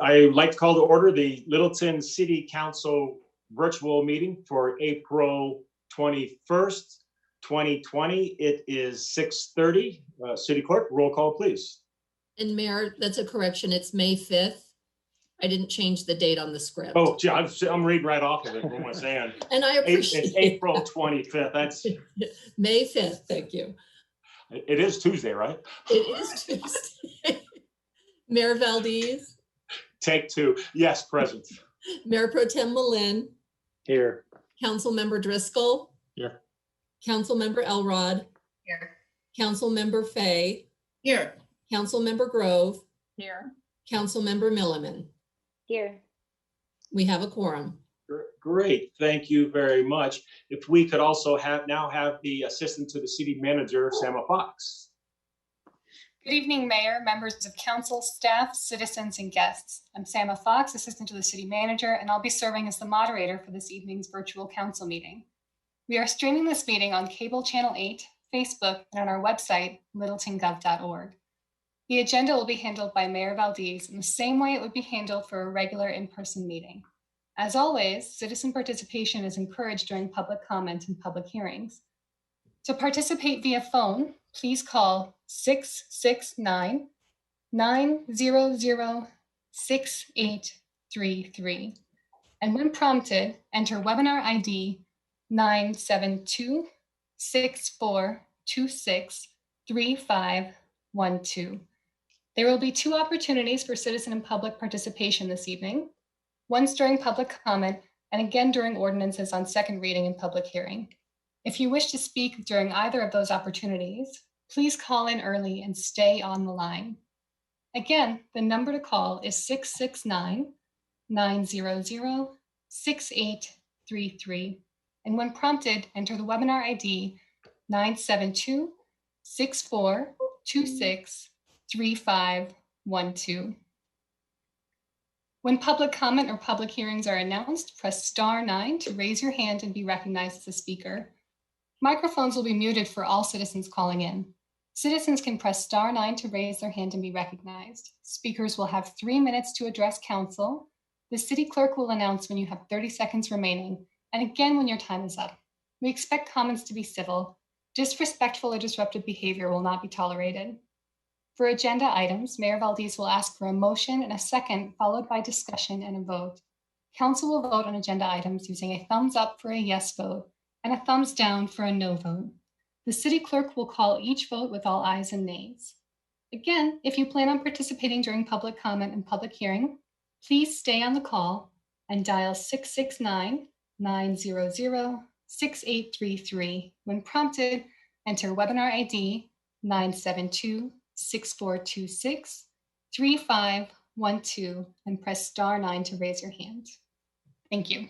I'd like to call to order the Littleton City Council virtual meeting for April 21st, 2020. It is 6:30. City Clerk, roll call, please. And Mayor, that's a correction. It's May 5th. I didn't change the date on the script. Oh, gee, I'm reading right off of it. What am I saying? And I appreciate It's April 25th. That's May 5th. Thank you. It is Tuesday, right? It is Tuesday. Mayor Valdez. Take two. Yes, present. Mayor Pro Tem Malin. Here. Councilmember Driscoll. Here. Councilmember Elrod. Here. Councilmember Fay. Here. Councilmember Grove. Here. Councilmember Milliman. Here. We have a quorum. Great, thank you very much. If we could also have the assistant to the city manager, Sama Fox. Good evening, Mayor, members of council, staff, citizens, and guests. I'm Sama Fox, assistant to the city manager, and I'll be serving as the moderator for this evening's virtual council meeting. We are streaming this meeting on Cable Channel 8, Facebook, and on our website, littletongov.org. The agenda will be handled by Mayor Valdez in the same way it would be handled for a regular in-person meeting. As always, citizen participation is encouraged during public comment and public hearings. To participate via phone, please call 669-900-6833. And when prompted, enter webinar ID 972-6426-3512. There will be two opportunities for citizen and public participation this evening. Once during public comment and again during ordinances on second reading and public hearing. If you wish to speak during either of those opportunities, please call in early and stay on the line. Again, the number to call is 669-900-6833. And when prompted, enter the webinar ID 972-6426-3512. When public comment or public hearings are announced, press *9 to raise your hand and be recognized as a speaker. Microphones will be muted for all citizens calling in. Citizens can press *9 to raise their hand and be recognized. Speakers will have 3 minutes to address council. The city clerk will announce when you have 30 seconds remaining, and again when your time is up. We expect comments to be civil. Disrespectful or disruptive behavior will not be tolerated. For agenda items, Mayor Valdez will ask for a motion and a second, followed by discussion and a vote. Council will vote on agenda items using a thumbs up for a yes vote and a thumbs down for a no vote. The city clerk will call each vote with all ayes and nays. Again, if you plan on participating during public comment and public hearing, please stay on the call and dial 669-900-6833. When prompted, enter webinar ID 972-6426-3512 and press *9 to raise your hand. Thank you.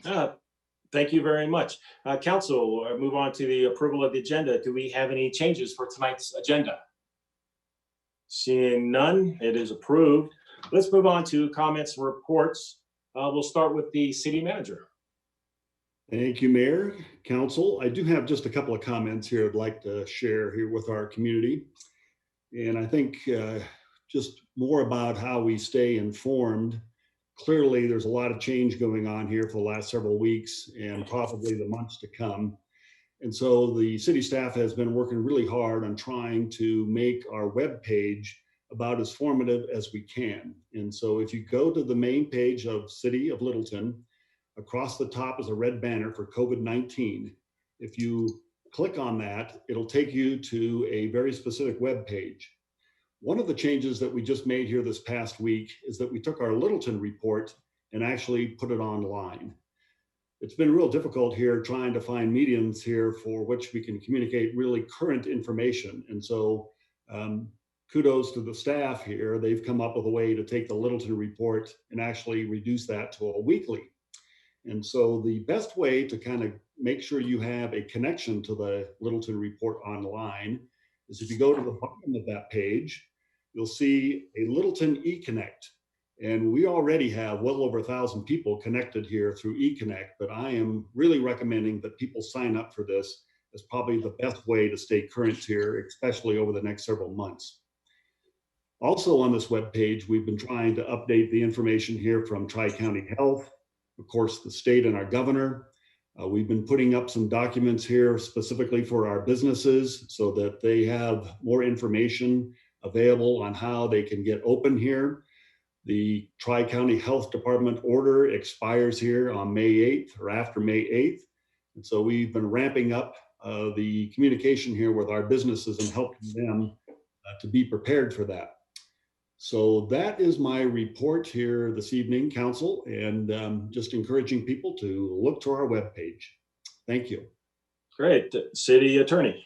Thank you very much. Council, move on to the approval of the agenda. Do we have any changes for tonight's agenda? Seeing none, it is approved. Let's move on to comments and reports. We'll start with the city manager. Thank you, Mayor, Council. I do have just a couple of comments here I'd like to share here with our community. And I think just more about how we stay informed. Clearly, there's a lot of change going on here for the last several weeks and probably the months to come. And so the city staff has been working really hard on trying to make our webpage about as formative as we can. And so if you go to the main page of City of Littleton, across the top is a red banner for COVID-19. If you click on that, it'll take you to a very specific web page. One of the changes that we just made here this past week is that we took our Littleton report and actually put it online. It's been real difficult here trying to find mediums here for which we can communicate really current information. And so kudos to the staff here. They've come up with a way to take the Littleton report and actually reduce that to a weekly. And so the best way to kind of make sure you have a connection to the Littleton report online is if you go to the bottom of that page, you'll see a Littleton eConnect. And we already have well over 1,000 people connected here through eConnect, but I am really recommending that people sign up for this as probably the best way to stay current here, especially over the next several months. Also on this webpage, we've been trying to update the information here from Tri-County Health, of course, the state and our governor. We've been putting up some documents here specifically for our businesses so that they have more information available on how they can get open here. The Tri-County Health Department order expires here on May 8th or after May 8th. And so we've been ramping up the communication here with our businesses and helping them to be prepared for that. So that is my report here this evening, Council, and just encouraging people to look to our webpage. Thank you. Great. City Attorney.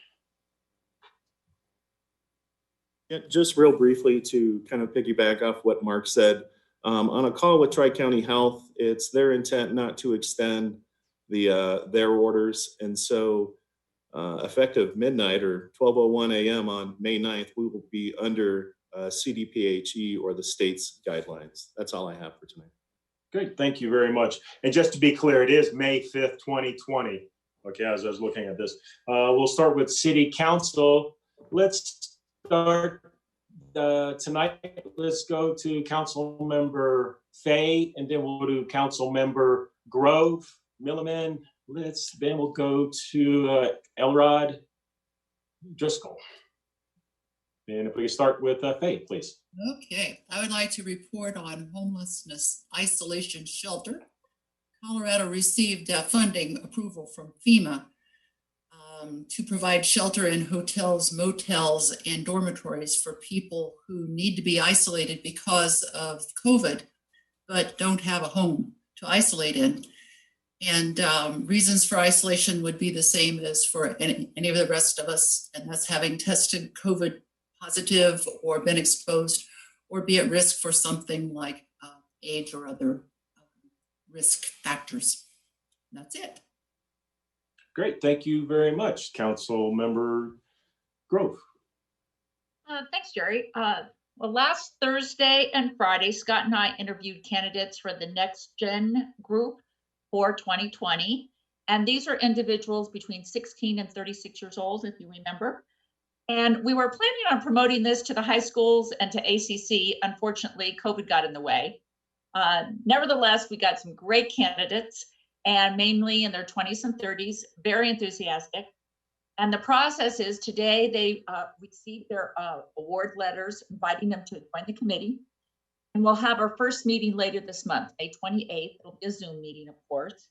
Yeah, just real briefly to kind of piggyback off what Mark said. On a call with Tri-County Health, it's their intent not to extend their orders. And so effective midnight or 12:01 a.m. on May 9th, we will be under CDPHE or the state's guidelines. That's all I have for tonight. Great, thank you very much. And just to be clear, it is May 5th, 2020. Okay, as I was looking at this. We'll start with City Council. Let's start tonight. Let's go to Council Member Fay, and then we'll go to Council Member Grove, Milliman. Then we'll go to Elrod Driscoll. And if we can start with Fay, please. Okay, I would like to report on homelessness isolation shelter. Colorado received funding approval from FEMA to provide shelter in hotels, motels, and dormitories for people who need to be isolated because of COVID, but don't have a home to isolate in. And reasons for isolation would be the same as for any of the rest of us, and that's having tested COVID positive or been exposed or be at risk for something like age or other risk factors. That's it. Great, thank you very much, Council Member Grove. Thanks, Jerry. Well, last Thursday and Friday, Scott and I interviewed candidates for the Next Gen group for 2020. And these are individuals between 16 and 36 years old, if you remember. And we were planning on promoting this to the high schools and to ACC. Unfortunately, COVID got in the way. Nevertheless, we got some great candidates, and mainly in their 20s and 30s, very enthusiastic. And the process is today they received their award letters inviting them to join the committee. And we'll have our first meeting later this month, May 28th. It'll be a Zoom meeting, of course.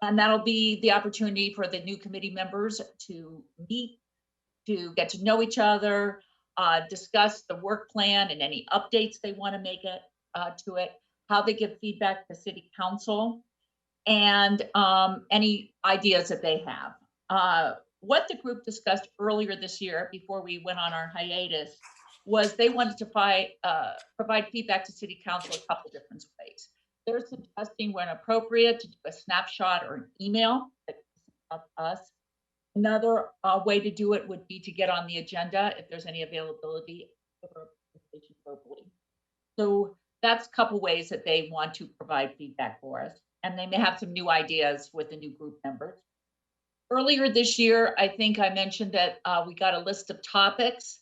And that'll be the opportunity for the new committee members to meet, to get to know each other, discuss the work plan and any updates they want to make to it, how they give feedback to City Council, and any ideas that they have. What the group discussed earlier this year, before we went on our hiatus, was they wanted to provide feedback to City Council a couple different ways. They're suggesting when appropriate to do a snapshot or an email of us. Another way to do it would be to get on the agenda if there's any availability verbally. So that's a couple ways that they want to provide feedback for us. And they may have some new ideas with the new group members. Earlier this year, I think I mentioned that we got a list of topics,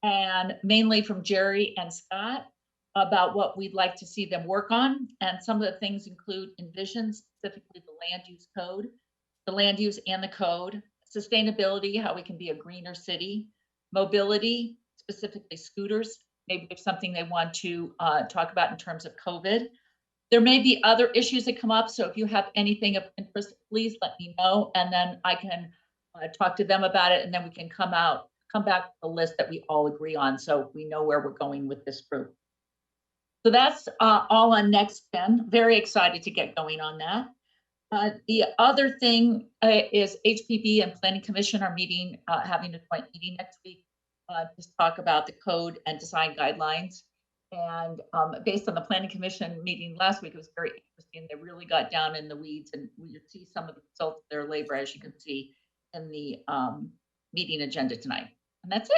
and mainly from Jerry and Scott, about what we'd like to see them work on. And some of the things include envision, specifically the land use code, the land use and the code, sustainability, how we can be a greener city, mobility, specifically scooters, maybe there's something they want to talk about in terms of COVID. There may be other issues that come up, so if you have anything of interest, please let me know, and then I can talk to them about it, and then we can come back to the list that we all agree on, so we know where we're going with this group. So that's all on Next Gen. Very excited to get going on that. The other thing is HPB and Planning Commission are meeting, having a joint meeting next week to talk about the code and design guidelines. And based on the Planning Commission meeting last week, it was very interesting. They really got down in the weeds, and we see some of the results of their labor, as you can see in the meeting agenda tonight. And that's it.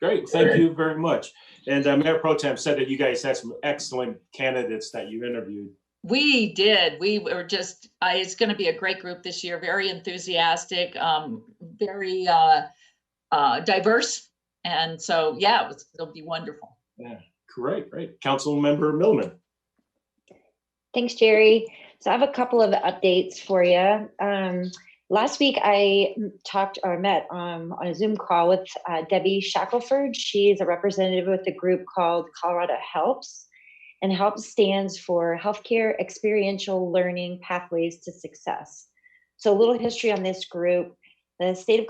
Great, thank you very much. And Mayor Pro Tem said that you guys had some excellent candidates that you interviewed. We did. We were just, it's going to be a great group this year. Very enthusiastic, very diverse. And so, yeah, it'll be wonderful. Yeah, great. Councilmember Millman. Thanks, Jerry. So I have a couple of updates for you. Last week I met on a Zoom call with Debbie Shackelford. She's a representative with a group called Colorado Helps, and HELPS stands for Healthcare Experiential Learning Pathways to Success. So a little history on this group. The state of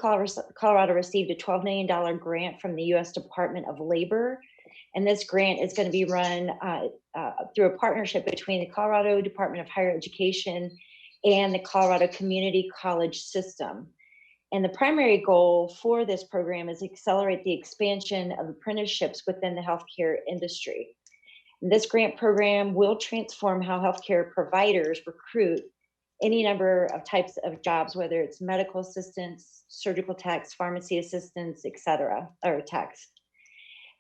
Colorado received a $12 million grant from the U.S. Department of Labor. And this grant is going to be run through a partnership between the Colorado Department of Higher Education and the Colorado Community College System. And the primary goal for this program is to accelerate the expansion of apprenticeships within the healthcare industry. And this grant program will transform how healthcare providers recruit any number of types of jobs, whether it's medical assistants, surgical techs, pharmacy assistants, et cetera, or techs.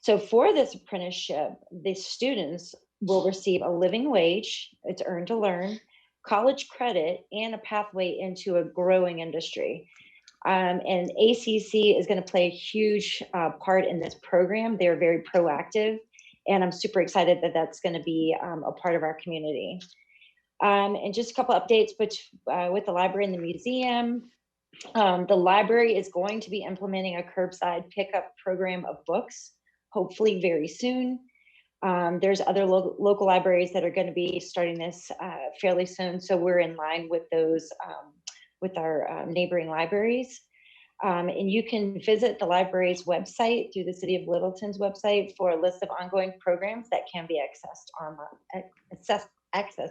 So for this apprenticeship, the students will receive a living wage, it's earned to learn, college credit, and a pathway into a growing industry. And ACC is going to play a huge part in this program. They're very proactive, and I'm super excited that that's going to be a part of our community. And just a couple updates with the library and the museum. The library is going to be implementing a curbside pickup program of books, hopefully very soon. There's other local libraries that are going to be starting this fairly soon. So we're in line with those, with our neighboring libraries. And you can visit the library's website through the City of Littleton's website for a list of ongoing programs that can be accessed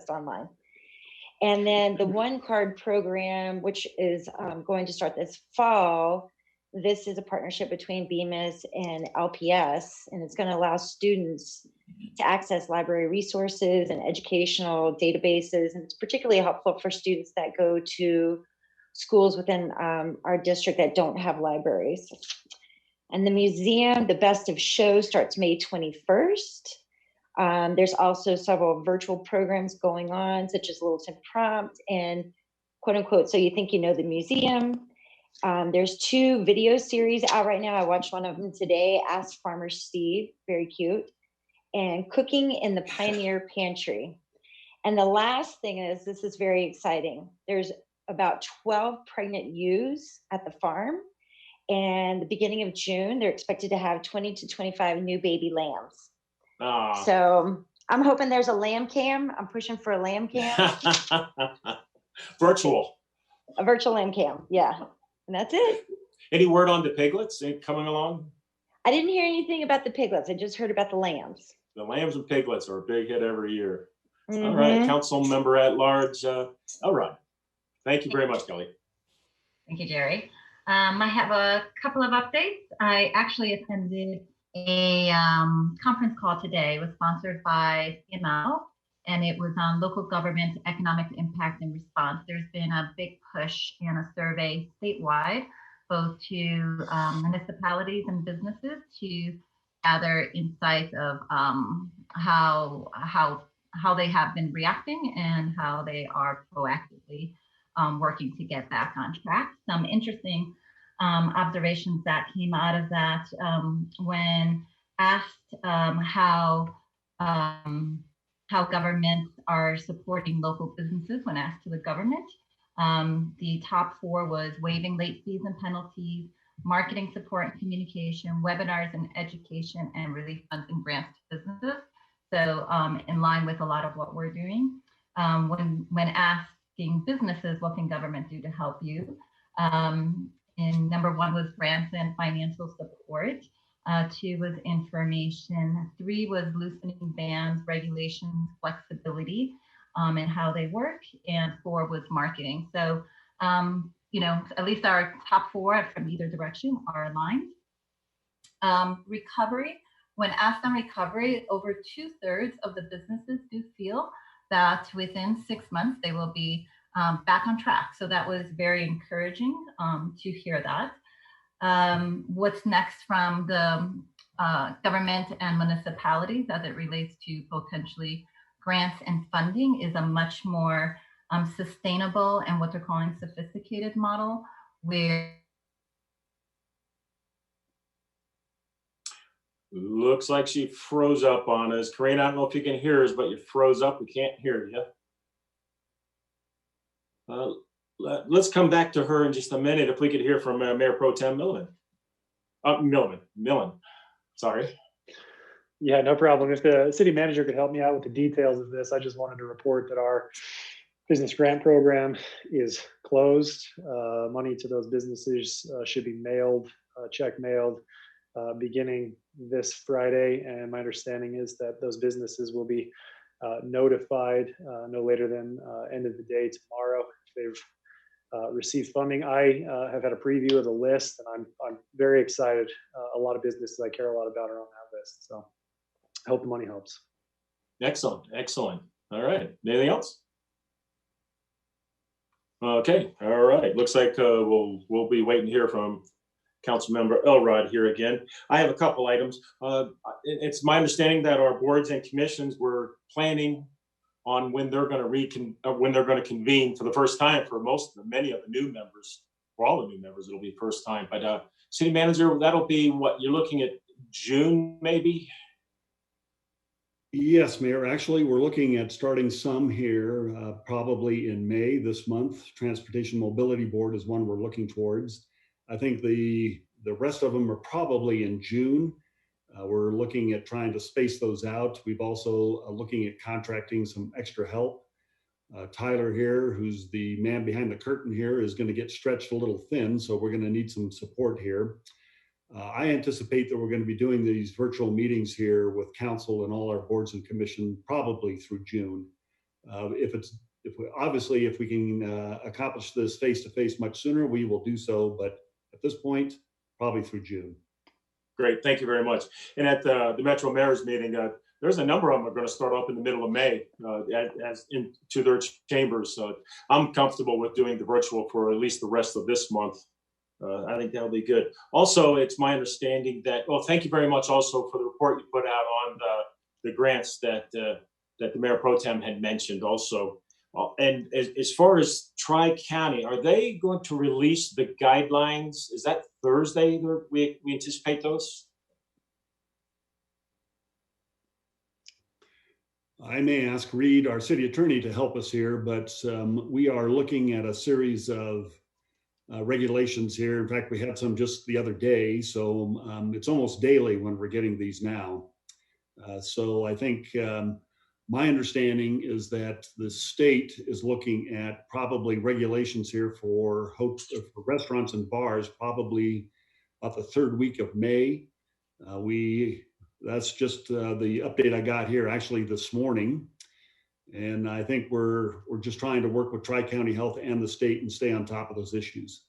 online. And then the One Card program, which is going to start this fall, this is a partnership between BMIS and LPS, and it's going to allow students to access library resources and educational databases. And it's particularly helpful for students that go to schools within our district that don't have libraries. And the museum, the Best of Show, starts May 21st. There's also several virtual programs going on, such as Littleton Prompt and quote unquote, So You Think You Know the Museum. There's 2 video series out right now. I watched one of them today, Ask Farmer Steve, very cute, and Cooking in the Pioneer Pantry. And the last thing is, this is very exciting. There's about 12 pregnant ewes at the farm. And the beginning of June, they're expected to have 20 to 25 new baby lambs. Oh. So I'm hoping there's a lamb cam. I'm pushing for a lamb cam. Virtual. A virtual lamb cam, yeah. And that's it. Any word on the piglets coming along? I didn't hear anything about the piglets. I just heard about the lambs. The lambs and piglets are a big hit every year. Mm-hmm. All right, council member at large. All right. Thank you very much, Kelly. Thank you, Jerry. I have a couple of updates. I actually attended a conference call today. It was sponsored by CML, and it was on local government economic impact and response. There's been a big push in a survey statewide, both to municipalities and businesses, to gather insights of how they have been reacting and how they are proactively working to get back on track. Some interesting observations that came out of that when asked how governments are supporting local businesses when asked to the government. The top 4 was waiving late fees and penalties, marketing support and communication, webinars and education, and relief funds and grants to businesses. So in line with a lot of what we're doing. When asking businesses, what can government do to help you? And number 1 was grants and financial support. 2 was information. 3 was loosening bans, regulations, flexibility, and how they work. And 4 was marketing. So, at least our top 4 from either direction are aligned. Recovery. When asked on recovery, over 2/3 of the businesses do feel that within 6 months they will be back on track. So that was very encouraging to hear that. What's next from the government and municipalities as it relates to potentially grants and funding is a much more sustainable and what they're calling sophisticated model, where Looks like she froze up on us. Corinne, I don't know if you can hear us, but you froze up. We can't hear you. Let's come back to her in just a minute. If we could hear from Mayor Pro Tem Millen. Millen. Sorry. Yeah, no problem. If the city manager could help me out with the details of this, I just wanted to report that our business grant program is closed. Money to those businesses should be mailed, check mailed, beginning this Friday. And my understanding is that those businesses will be notified no later than end of the day tomorrow if they've received funding. I have had a preview of the list, and I'm very excited. A lot of businesses I care a lot about are on that list. So I hope the money helps. Excellent. All right. Anything else? Okay. All right. Looks like we'll be waiting to hear from Councilmember Elrod here again. I have a couple items. It's my understanding that our boards and commissions were planning on when they're going to convene for the first time for many of the new members. For all the new members, it'll be first time. But city manager, that'll be what you're looking at, June maybe. Yes, Mayor. Actually, we're looking at starting some here probably in May this month. Transportation Mobility Board is one we're looking towards. I think the rest of them are probably in June. We're looking at trying to space those out. We've also looking at contracting some extra help. Tyler here, who's the man behind the curtain here, is going to get stretched a little thin, so we're going to need some support here. I anticipate that we're going to be doing these virtual meetings here with council and all our boards and commission probably through June. If we can accomplish this face-to-face much sooner, we will do so. But at this point, probably through June. Great, thank you very much. And at the Metro Mayor's meeting, there's a number of them are going to start up in the middle of May as into their chambers. So I'm comfortable with doing the virtual for at least the rest of this month. I think that'll be good. Also, it's my understanding that, thank you very much also for the report you put out on the grants that the Mayor Pro Tem had mentioned also. And as far as Tri-County, are they going to release the guidelines? Is that Thursday we anticipate those? I may ask Reed, our city attorney, to help us here, but we are looking at a series of regulations here. In fact, we had some just the other day, so it's almost daily when we're getting these now. So I think my understanding is that the state is looking at probably regulations here for restaurants and bars, probably about the third week of May. That's just the update I got here actually this morning. And I think we're just trying to work with Tri-County Health and the state and stay on top of those issues.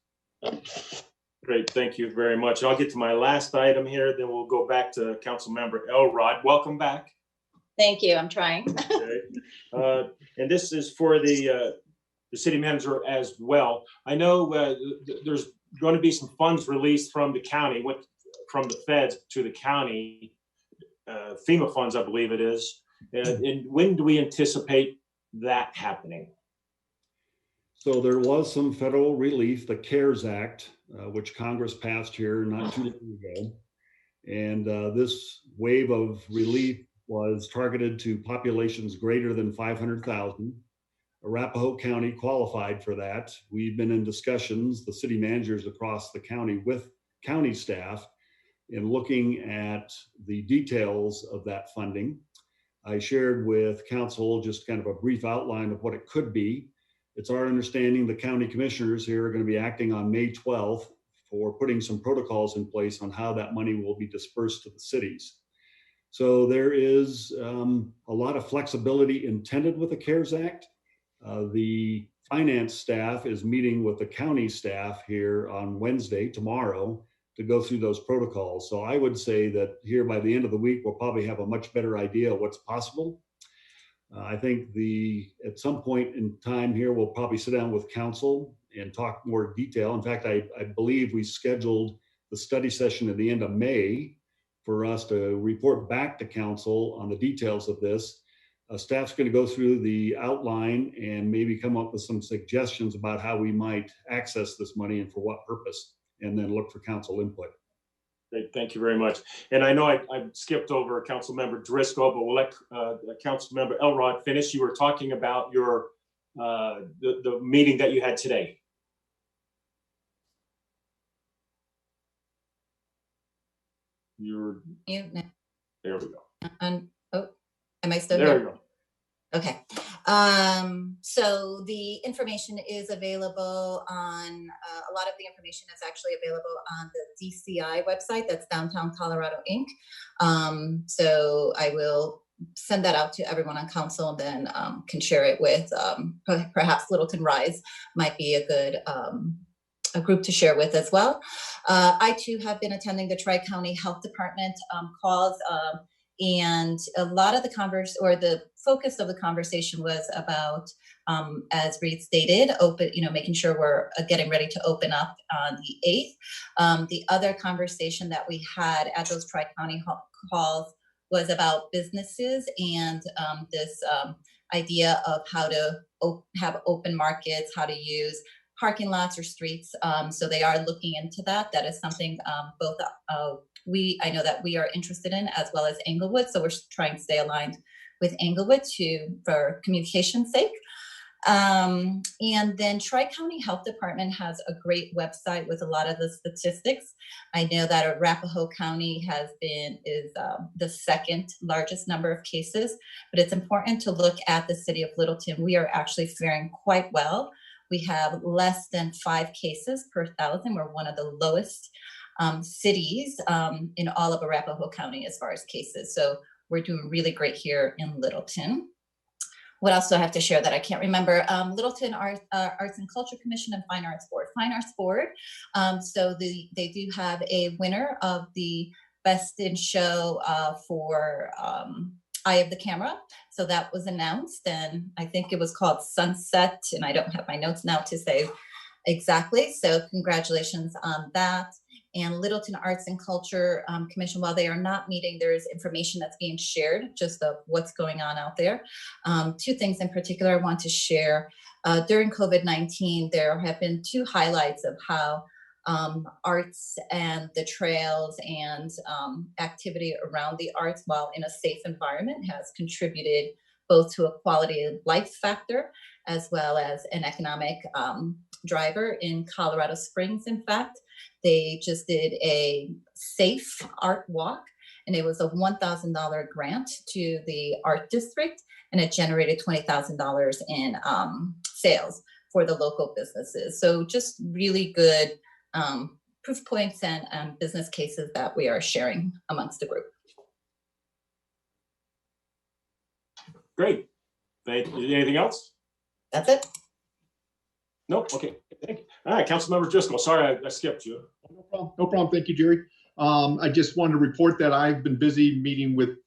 Great, thank you very much. I'll get to my last item here, then we'll go back to Councilmember Elrod. Welcome back. Thank you, I'm trying. Okay. And this is for the city manager as well. I know there's going to be some funds released from the county, from the feds to the county, FEMA funds, I believe it is. And when do we anticipate that happening? So there was some federal relief, the CARES Act, which Congress passed here not too long ago. And this wave of relief was targeted to populations greater than 500,000. Arapahoe County qualified for that. We've been in discussions, the city managers across the county, with county staff in looking at the details of that funding. I shared with council just kind of a brief outline of what it could be. It's our understanding the county commissioners here are going to be acting on May 12th for putting some protocols in place on how that money will be dispersed to the cities. So there is a lot of flexibility intended with the CARES Act. The finance staff is meeting with the county staff here on Wednesday, tomorrow, to go through those protocols. So I would say that here by the end of the week, we'll probably have a much better idea of what's possible. I think at some point in time here, we'll probably sit down with council and talk more detail. In fact, I believe we scheduled the study session at the end of May for us to report back to council on the details of this. Staff's going to go through the outline and maybe come up with some suggestions about how we might access this money and for what purpose, and then look for council input. Great, thank you very much. And I know I skipped over Councilmember Driscoll, but we'll let Councilmember Elrod finish. You were talking about your the meeting that you had today. There we go. Oh, am I still There here? we go. Okay. So the information is available on, a lot of the information is actually available on the DCI website. That's Downtown Colorado Inc. So I will send that out to everyone on council, and then can share it with perhaps Littleton Rise might be a good a group to share with as well. I too have been attending the Tri-County Health Department calls, and a lot of the focus of the conversation was about, as Reed stated, making sure we're getting ready to open up on the 8th. The other conversation that we had at those Tri-County calls was about businesses and this idea of how to have open markets, how to use parking lots or streets. So they are looking into that. That is something both I know that we are interested in, as well as Englewood. So we're trying to stay aligned with Englewood for communication's sake. And then Tri-County Health Department has a great website with a lot of the statistics. I know that Arapahoe County is the second largest number of cases, but it's important to look at the city of Littleton. We are actually faring quite well. We have less than 5 cases per 1,000. We're one of the lowest cities in all of Arapahoe County as far as cases. So we're doing really great here in Littleton. What else do I have to share that I can't remember? Littleton Arts and Culture Commission and Fine Arts Board. Fine Arts Board, so they do have a winner of the Best in Show for Eye of the Camera. So that was announced, and I think it was called Sunset, and I don't have my notes now to say exactly. So congratulations on that. And Littleton Arts and Culture Commission, while they are not meeting, there is information that's being shared just of what's going on out there. 2 things in particular I want to share. During COVID-19, there have been 2 highlights of how arts and the trails and activity around the arts, while in a safe environment, has contributed both to a quality of life factor as well as an economic driver in Colorado Springs. In fact, they just did a safe art walk, and it was a $1,000 grant to the art district, and it generated $20,000 in sales for the local businesses. So just really good proof points and business cases that we are sharing amongst the group. Great. Thank you. Anything else? That's it. Nope. Okay. Thank you. All right, Councilmember Driscoll. Sorry, I skipped you. No problem. Thank you, Jerry. I just wanted to report that I've been busy meeting with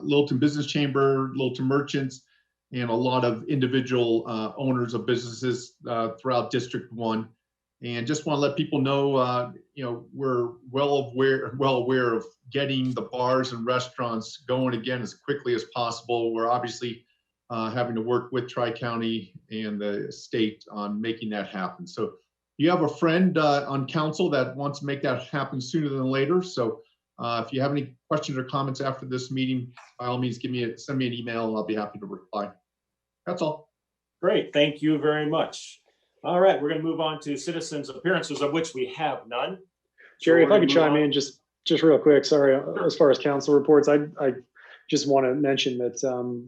Littleton Business Chamber, Littleton Merchants, and a lot of individual owners of businesses throughout District 1. And just want to let people know, we're well aware of getting the bars and restaurants going again as quickly as possible. We're obviously having to work with Tri-County and the state on making that happen. So you have a friend on council that wants to make that happen sooner than later. So if you have any questions or comments after this meeting, by all means, send me an email and I'll be happy to reply. That's all. Great. Thank you very much. All right, we're going to move on to citizens' appearances, of which we have none. Jerry, So if I could chime in just real quick, sorry, as far as council reports, I just want to mention that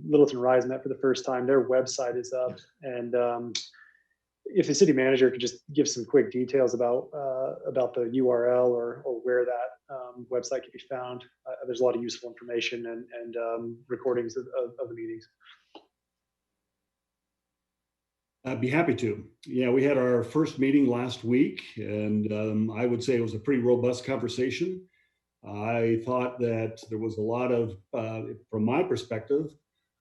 Littleton Rise met for the first time. Their website is up, and if the city manager could just give some quick details about the URL or where that website can be found. There's a lot of useful information and recordings of the meetings. I'd be happy to. Yeah, we had our first meeting last week, and I would say it was a pretty robust conversation. I thought that there was a lot of, from my perspective,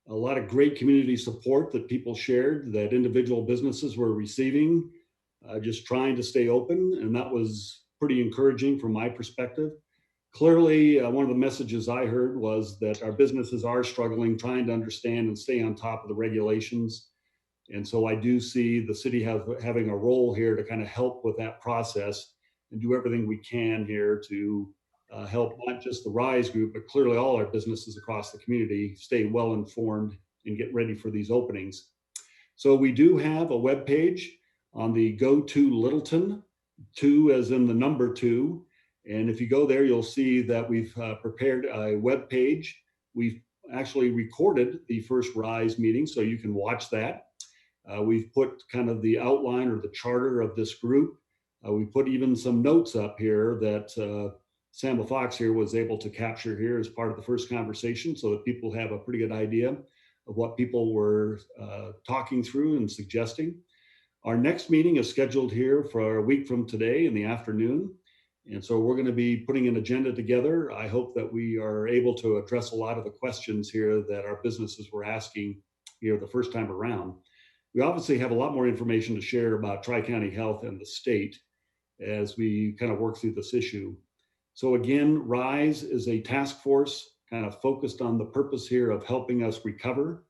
a lot of great community support that people shared, that individual businesses were receiving, just trying to stay open, and that was pretty encouraging from my perspective. Clearly, one of the messages I heard was that our businesses are struggling, trying to understand and stay on top of the regulations. And so I do see the city having a role here to kind of help with that process and do everything we can here to help not just the RISE group, but clearly all our businesses across the community stay well informed and get ready for these openings. So we do have a web page on the Go to Littleton, 2 as in the number 2. And if you go there, you'll see that we've prepared a web page. We've actually recorded the first RISE meeting, so you can watch that. We've put kind of the outline or the charter of this group. We put even some notes up here that Sam Fox here was able to capture here as part of the first conversation, so that people have a pretty good idea of what people were talking through and suggesting. Our next meeting is scheduled here for a week from today in the afternoon. And so we're going to be putting an agenda together. I hope that we are able to address a lot of the questions here that our businesses were asking here the first time around. We obviously have a lot more information to share about Tri-County Health and the state as we kind of work through this issue. So again, RISE is a task force kind of focused on the purpose here of helping us recover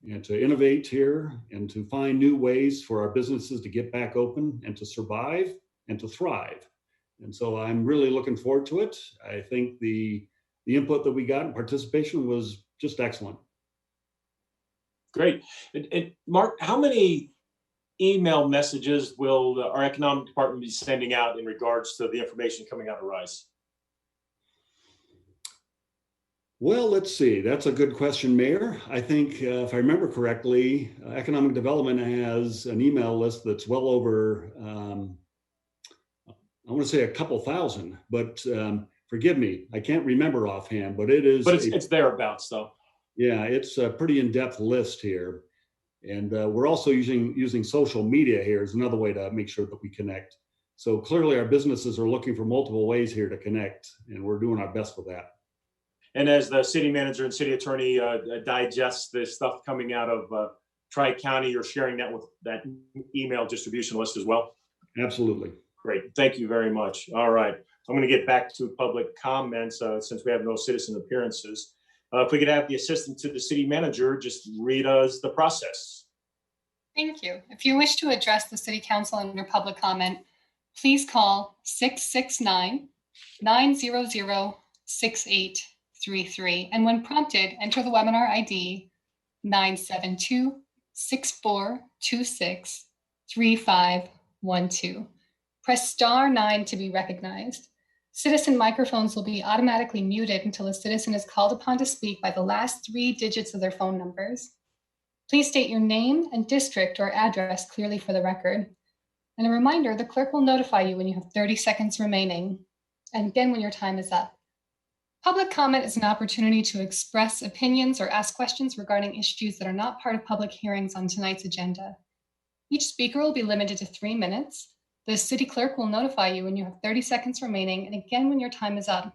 and to innovate here and to find new ways for our businesses to get back open and to survive and to thrive. And so I'm really looking forward to it. I think the input that we got in participation was just excellent. Great. And Mark, how many email messages will our economic department be sending out in regards to the information coming out of RISE? Well, let's see. That's a good question, Mayor. I think if I remember correctly, Economic Development has an email list that's well over, I want to say a couple thousand, but forgive me, I can't remember offhand, but it is. But it's thereabouts, though. Yeah, it's a pretty in-depth list here. And we're also using social media here as another way to make sure that we connect. So clearly our businesses are looking for multiple ways here to connect, and we're doing our best with that. And as the city manager and city attorney digest this stuff coming out of Tri-County, you're sharing that with that email distribution list as well? Absolutely. Great. Thank you very much. All right. I'm going to get back to public comments since we have no citizen appearances. If we could have the assistant to the city manager just read us the process. Thank you. If you wish to address the city council under public comment, please call 669-900-6833. And when prompted, enter the webinar ID 972-6426-3512. Press star 9 to be recognized. Citizen microphones will be automatically muted until a citizen is called upon to speak by the last 3 digits of their phone numbers. Please state your name and district or address clearly for the record. And a reminder, the clerk will notify you when you have 30 seconds remaining, and again when your time is up. Public comment is an opportunity to express opinions or ask questions regarding issues that are not part of public hearings on tonight's agenda. Each speaker will be limited to 3 minutes. The city clerk will notify you when you have 30 seconds remaining, and again when your time is up.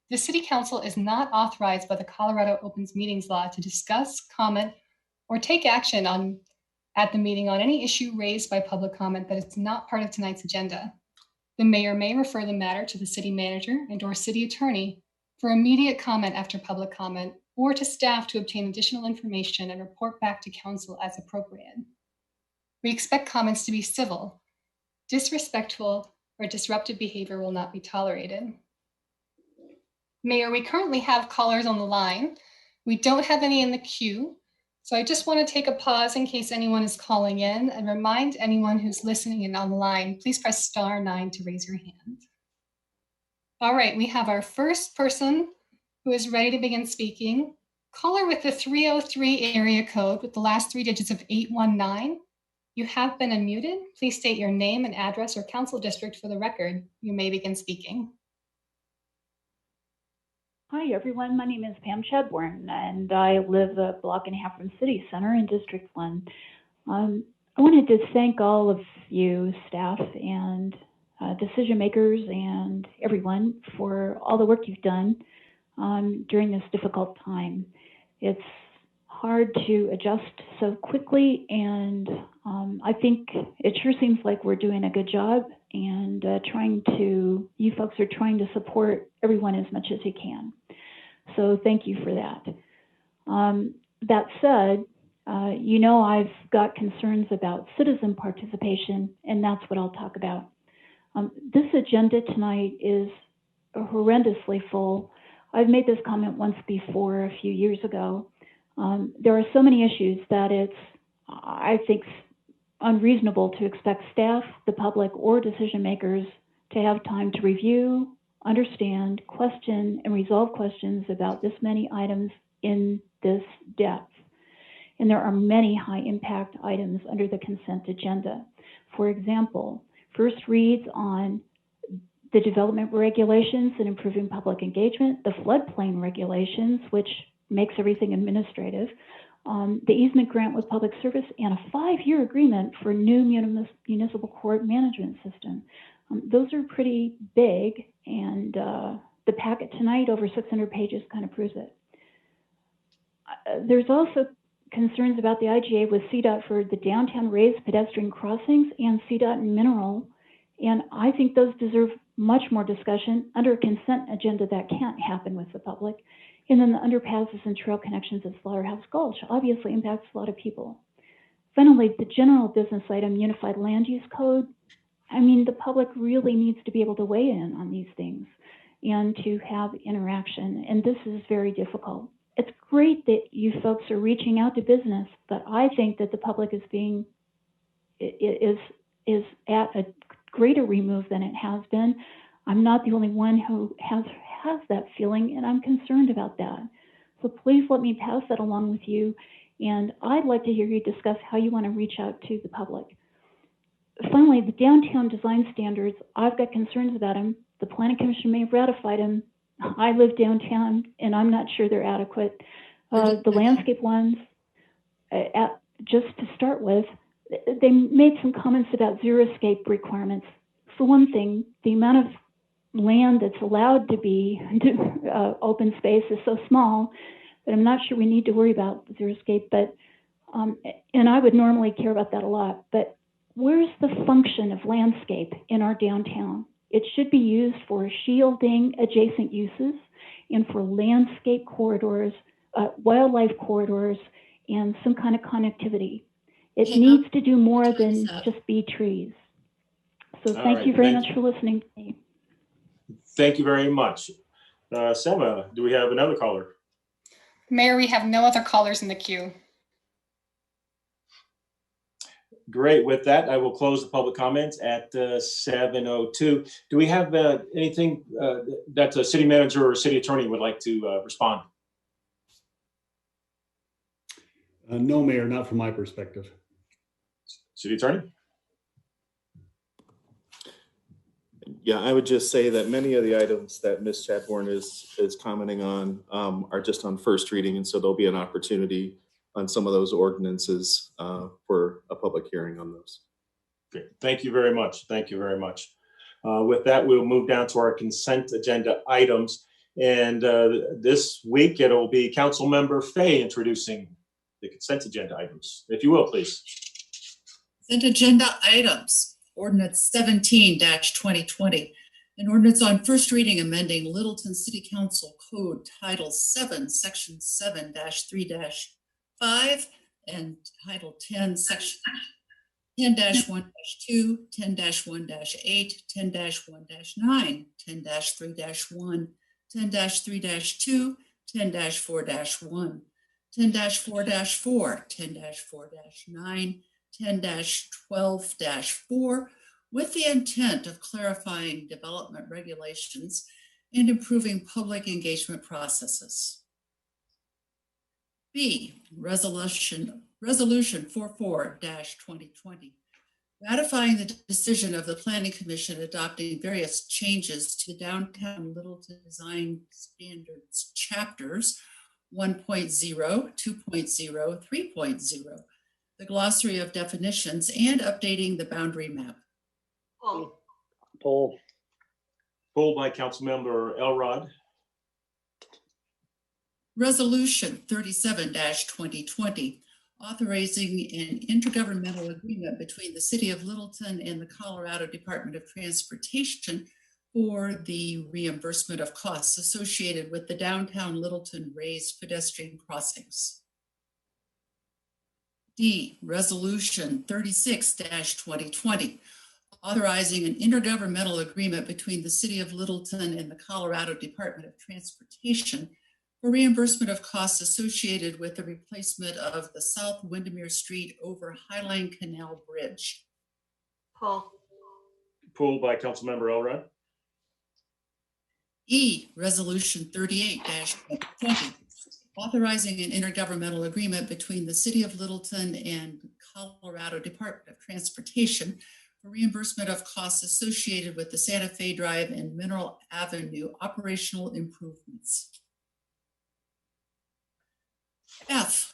The city council is not authorized by the Colorado Opens Meetings Law to discuss, comment, or take action at the meeting on any issue raised by public comment that is not part of tonight's agenda. The mayor may refer the matter to the city manager and/or city attorney for immediate comment after public comment, or to staff to obtain additional information and report back to council as appropriate. We expect comments to be civil. Disrespectful or disruptive behavior will not be tolerated. Mayor, we currently have callers on the line. We don't have any in the queue. So I just want to take a pause in case anyone is calling in and remind anyone who's listening in on the line, please press star 9 to raise your hand. All right, we have our first person who is ready to begin speaking. Caller with the 303 area code with the last 3 digits of 819. You have been unmuted. Please state your name and address or council district for the record. You may begin speaking. Hi, everyone. My name is Pam Chadbourne, and I live a block and a half from City Center in District 1. I wanted to thank all of you, staff and decision makers and everyone for all the work you've done during this difficult time. It's hard to adjust so quickly, and I think it sure seems like we're doing a good job, and you folks are trying to support everyone as much as you can. So thank you for that. That said, you know I've got concerns about citizen participation, and that's what I'll talk about. This agenda tonight is horrendously full. I've made this comment once before a few years ago. There are so many issues that it's, I think, unreasonable to expect staff, the public, or decision makers to have time to review, understand, question, and resolve questions about this many items in this depth. And there are many high impact items under the consent agenda. For example, first reads on the development regulations and improving public engagement, the floodplain regulations, which makes everything administrative, the easement grant with public service, and a 5-year agreement for new municipal court management system. Those are pretty big, and the packet tonight, over 600 pages, kind of proves it. There's also concerns about the IGA with CDOT for the downtown raised pedestrian crossings and CDOT mineral, and I think those deserve much more discussion under a consent agenda that can't happen with the public. And then the underpasses and trail connections at Slaughterhouse Gulch obviously impacts a lot of people. Finally, the general business item, Unified Land Use Code. I mean, the public really needs to be able to weigh in on these things and to have interaction, and this is very difficult. It's great that you folks are reaching out to business, but I think that the public is being, is at a greater remove than it has been. I'm not the only one who has that feeling, and I'm concerned about that. So please let me pass that along with you, and I'd like to hear you discuss how you want to reach out to the public. Finally, the downtown design standards, I've got concerns about them. The Planning Commission may have ratified them. I live downtown, and I'm not sure they're adequate. The landscape ones, just to start with, they made some comments about Xeriscape requirements. For one thing, the amount of land that's allowed to be open space is so small that I'm not sure we need to worry about Xeriscape, but, and I would normally care about that a lot, but where's the function of landscape in our downtown? It should be used for shielding adjacent uses and for landscape corridors, wildlife corridors, and some kind of connectivity. It needs to do more than just be trees. So thank you very much for listening to me. Thank you very much. Selma, do we have another caller? Mayor, we have no other callers in the queue. Great. With that, I will close the public comments at 7:02. Do we have anything that the city manager or city attorney would like to respond? No, Mayor, not from my perspective. City attorney? Yeah, I would just say that many of the items that Ms. Chadbourne is commenting on are just on first reading, and so there'll be an opportunity on some of those ordinances for a public hearing on those. Okay. Thank you very much. Thank you very much. With that, we'll move down to our consent agenda items. And this week, it'll be Councilmember Fay introducing the consent agenda items. If you will, please. Consent agenda items. Ordinance 17-2020. An ordinance on first reading amending Littleton City Council Code Title 7, Section 7-3-5 and Title 10, Section 10-1-2, 10-1-8, 10-1-9, 10-3-1, 10-3-2, 10-4-1, 10-4-4, 10-4-9, 10-12-4, with the intent of clarifying development regulations and improving public engagement processes. B, Resolution 44-2020, ratifying the decision of the Planning Commission adopting various changes to the Downtown Littleton Design Standards chapters 1.0, 2.0, 3.0, the glossary of definitions, and updating the boundary map. Pull. Pulled by Councilmember Elrod. Resolution 37-2020, authorizing an intergovernmental agreement between the City of Littleton and the Colorado Department of Transportation for the reimbursement of costs associated with the downtown Littleton raised pedestrian crossings. D, Resolution 36-2020, authorizing an intergovernmental agreement between the City of Littleton and the Colorado Department of Transportation for reimbursement of costs associated with the replacement of the South Windermere Street over Highline Canal Bridge. Pull. Pulled by Councilmember Elrod. E, Resolution 38-20, authorizing an intergovernmental agreement between the City of Littleton and Colorado Department of Transportation for reimbursement of costs associated with the Santa Fe Drive and Mineral Avenue operational improvements. F,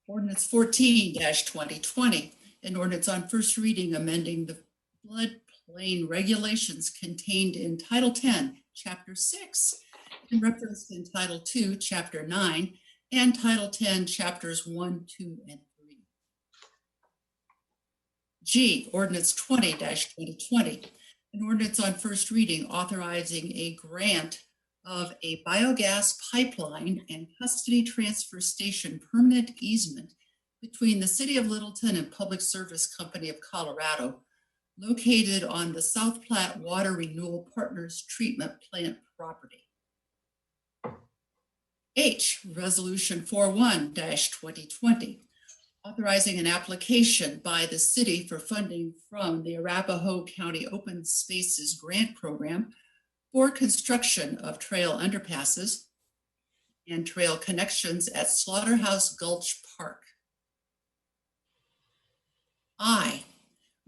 Ordinance 14-2020, an ordinance on first reading amending the floodplain regulations contained in Title 10, Chapter 6, in reference to Title 2, Chapter 9, and Title 10, Chapters 1, 2, and 3. G, Ordinance 20-2020, an ordinance on first reading authorizing a grant of a biogas pipeline and custody transfer station permanent easement between the City of Littleton and Public Service Company of Colorado, located on the South Platte Water Renewal Partners Treatment Plant property. H, Resolution 41-2020, authorizing an application by the city for funding from the Arapahoe County Open Spaces Grant Program for construction of trail underpasses and trail connections at Slaughterhouse Gulch Park. I,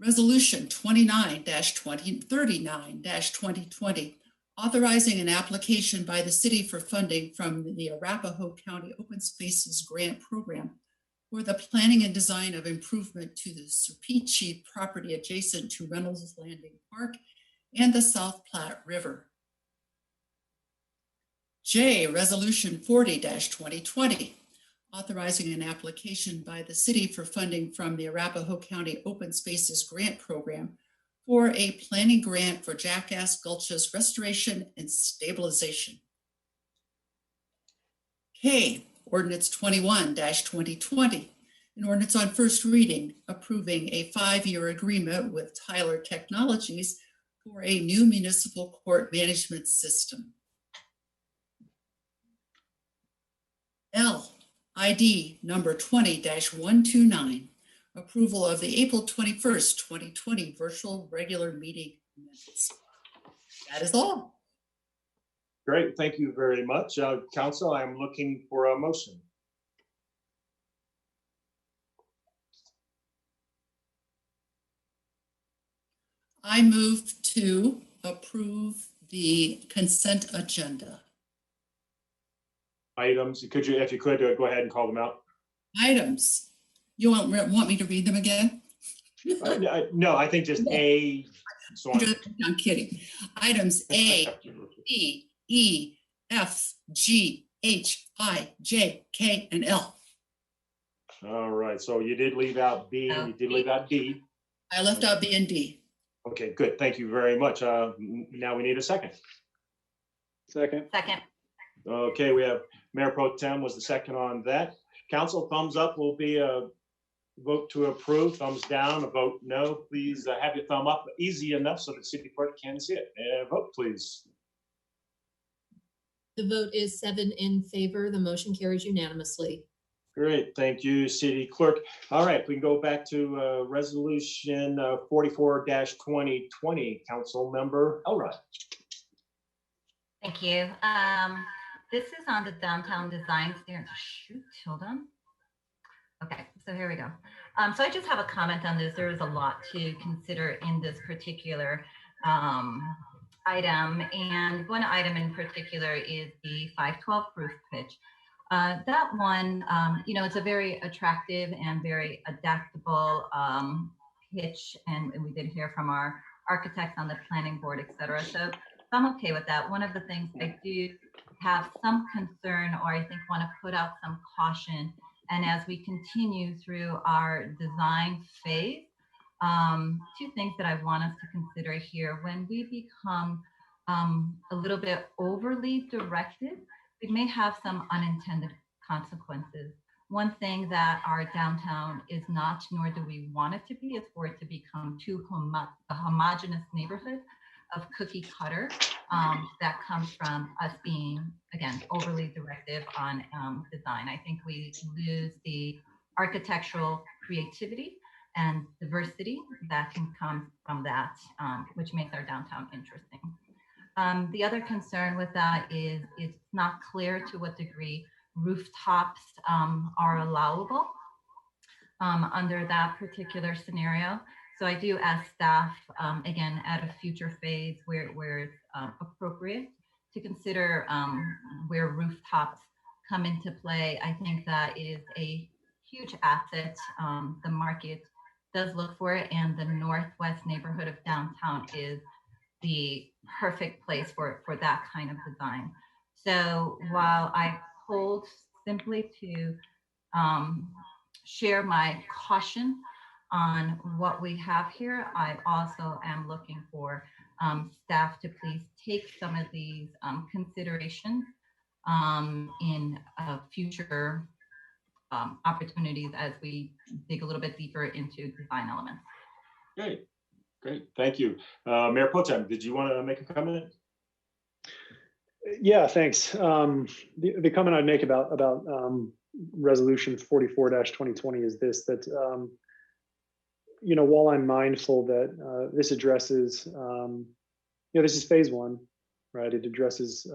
Resolution 39-2039-2020, authorizing an application by the city for funding from the Arapahoe County Open Spaces Grant Program for the planning and design of improvement to the Serpici property adjacent to Reynolds Landing Park and the South Platte River. J, Resolution 40-2020, authorizing an application by the city for funding from the Arapahoe County Open Spaces Grant Program for a planning grant for Jackass Gulch's restoration and stabilization. K, Ordinance 21-2020, an ordinance on first reading approving a 5-year agreement with Tyler Technologies for a new municipal court management system. L, ID number 20-129, approval of the April 21st, 2020 virtual regular meeting minutes. That is all. Great, thank you very much. Council, I'm looking for a motion. I move to approve the consent agenda. Items, could you, if you could, go ahead and call them out. Items. You want me to read them again? No, I think just A, so on. I'm kidding. Items A, B, E, F, G, H, I, J, K, and L. All right, so you did leave out B, and you did leave out D. I left out B and D. Okay, good, thank you very much. Now we need a second. Second. Second. Okay, we have Mayor Pro Tem was the second on that. Council, thumbs up will be a vote to approve, thumbs down, a vote no. Please have your thumb up easy enough so that city clerk can see it. Vote, please. The vote is 7 in favor. The motion carries unanimously. Great, thank you, city clerk. All right, we can go back to resolution 44-2020, Council Member Elrod. Thank you. This is on the downtown design standards. Shoot, hold on. Okay, so here we go. So I just have a comment on this. There is a lot to consider in this particular item. And one item in particular is the 512 roof pitch. That one, you know, it's a very attractive and very adaptable pitch. And we did hear from our architects on the planning board, et cetera. So I'm okay with that. One of the things I do have some concern, or I think want to put out some caution, and as we continue through our design phase, 2 things that I want us to consider here. When we become a little bit overly directed, we may have some unintended consequences. One thing that our downtown is not, nor do we want it to be, is for it to become too a homogeneous neighborhood of cookie cutter that comes from us being, again, overly directive on design. I think we lose the architectural creativity and diversity that can come from that, which makes our downtown interesting. The other concern with that is it's not clear to what degree rooftops are allowable under that particular scenario. So I do ask staff, again, at a future phase where it's appropriate, to consider where rooftops come into play. I think that is a huge asset. The market does look for it, and the northwest neighborhood of downtown is the perfect place for that kind of design. So while I hold simply to share my caution on what we have here, I also am looking for staff to please take some of these considerations in future opportunities as we dig a little bit deeper into design elements. Great, thank you. Mayor Pro Tem, did you want to make a comment? Yeah, thanks. The comment I'd make about resolution 44-2020 is this, that you know, while I'm mindful that this addresses, you know, this is phase one, right? It addresses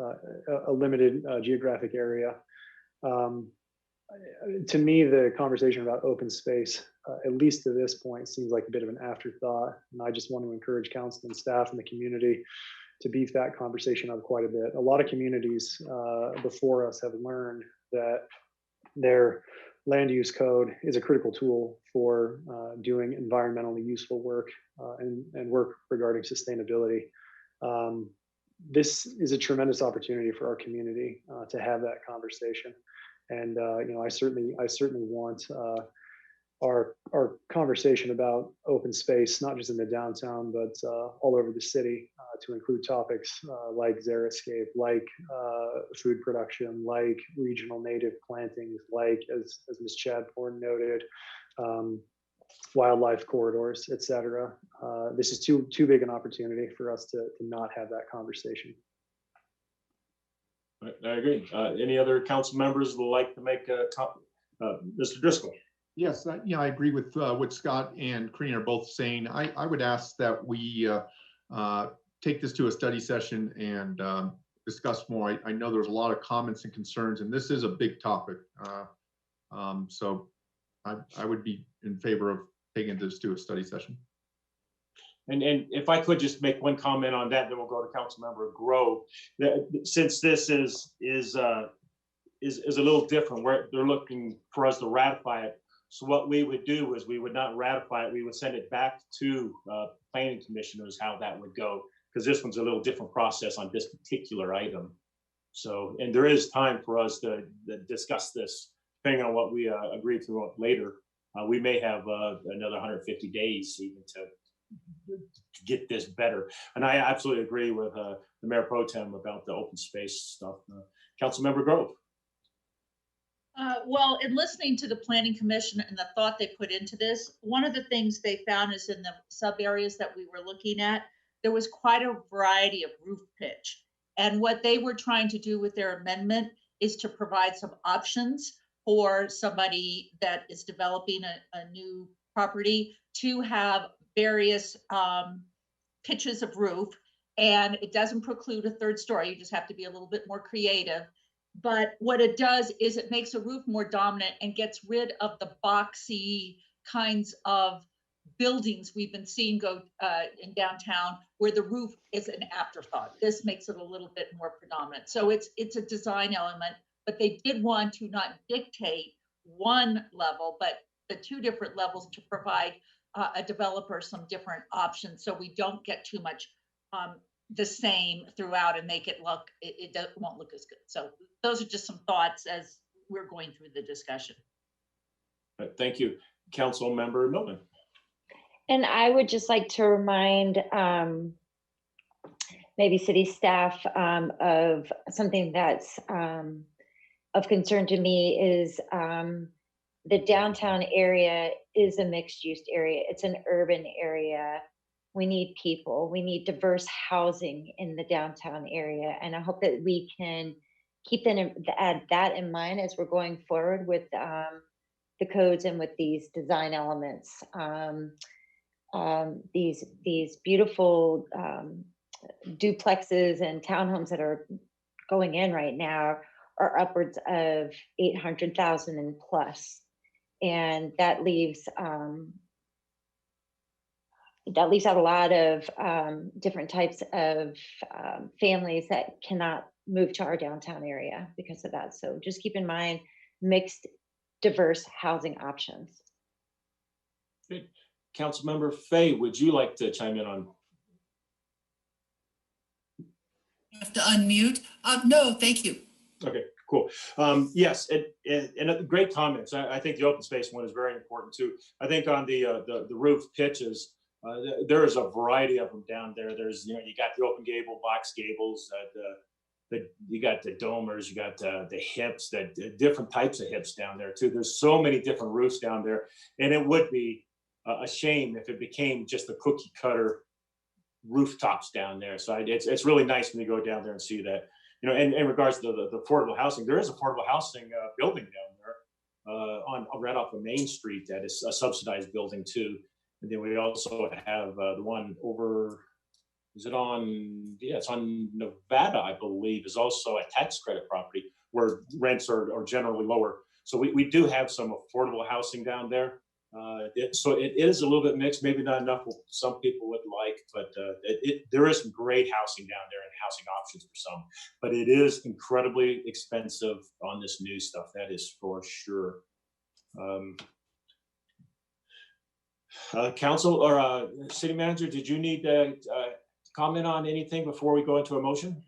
a limited geographic area. To me, the conversation about open space, at least to this point, seems like a bit of an afterthought. And I just want to encourage council and staff and the community to beef that conversation up quite a bit. A lot of communities before us have learned that their land use code is a critical tool for doing environmentally useful work and work regarding sustainability. This is a tremendous opportunity for our community to have that conversation. And you know, I certainly want our conversation about open space, not just in the downtown, but all over the city, to include topics like Xeriscape, like food production, like regional native plantings, like, as Ms. Chadbourne noted, wildlife corridors, et cetera. This is too big an opportunity for us to not have that conversation. I agree. Any other council members would like to make a comment? Mr. Driscoll. Yes, yeah, I agree with what Scott and Karina are both saying. I would ask that we take this to a study session and discuss more. I know there's a lot of comments and concerns, and this is a big topic. So I would be in favor of taking this to a study session. And if I could just make one comment on that, then we'll go to Councilmember Grove. Since this is a little different, where they're looking for us to ratify it. So what we would do is we would not ratify it. We would send it back to planning commissioners, how that would go, because this one's a little different process on this particular item. So, and there is time for us to discuss this, depending on what we agree to later. We may have another 150 days even to get this better. And I absolutely agree with the Mayor Pro Tem about the open space stuff. Councilmember Grove. Well, in listening to the Planning Commission and the thought they put into this, one of the things they found is in the sub areas that we were looking at, there was quite a variety of roof pitch. And what they were trying to do with their amendment is to provide some options for somebody that is developing a new property to have various pitches of roof. And it doesn't preclude a third story. You just have to be a little bit more creative. But what it does is it makes a roof more dominant and gets rid of the boxy kinds of buildings we've been seeing go in downtown, where the roof is an afterthought. This makes it a little bit more predominant. So it's a design element, but they did want to not dictate one level, but the two different levels to provide a developer some different options, so we don't get too much the same throughout and make it look, it won't look as good. So those are just some thoughts as we're going through the discussion. Thank you. Council Member Milton. And I would just like to remind maybe city staff of something that's of concern to me is the downtown area is a mixed-use area. It's an urban area. We need people. We need diverse housing in the downtown area. And I hope that we can keep that in mind as we're going forward with the codes and with these design elements. These beautiful duplexes and townhomes that are going in right now are upwards of 800,000 and plus. And that leaves out a lot of different types of families that cannot move to our downtown area because of that. So just keep in mind mixed, diverse housing options. Good. Councilmember Fay, would you like to chime in on? You have to unmute. No, thank you. Okay, cool. Yes, and great comments. I think the open space one is very important too. I think on the roof pitches, there is a variety of them down there. There's, you got the open gable, box gables, you got the domers, you got the hips, different types of hips down there too. There's so many different roofs down there, and it would be a shame if it became just a cookie cutter rooftops down there. So it's really nice when you go down there and see that. And in regards to the affordable housing, there is affordable housing building down there on right off of Main Street that is a subsidized building too. And then we also have the one over, it's on Nevada, I believe, is also a tax credit property where rents are generally lower. So we do have some affordable housing down there. So it is a little bit mixed, maybe not enough what some people would like, but there is some great housing down there and housing options for some, but it is incredibly expensive on this new stuff. That is for sure. Council or city manager, did you need to comment on anything before we go into a motion?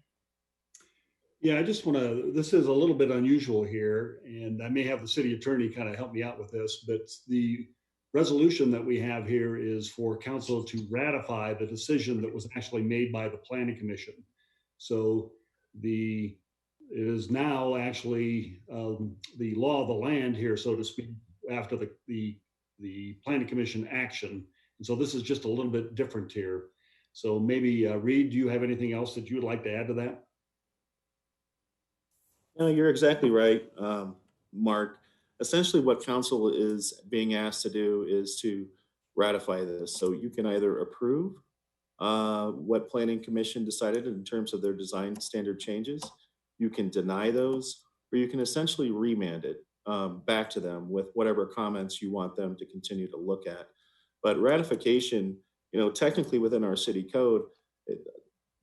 Yeah, I just want to, this is a little bit unusual here, and I may have the city attorney kind of help me out with this, but the resolution that we have here is for council to ratify the decision that was actually made by the planning commission. So it is now actually the law of the land here, so to speak, after the planning commission action. And so this is just a little bit different here. So maybe Reed, do you have anything else that you would like to add to that? No, you're exactly right, Mark. Essentially what council is being asked to do is to ratify this. So you can either approve what planning commission decided in terms of their design standard changes, you can deny those, or you can essentially remand it back to them with whatever comments you want them to continue to look at. But ratification, technically within our city code,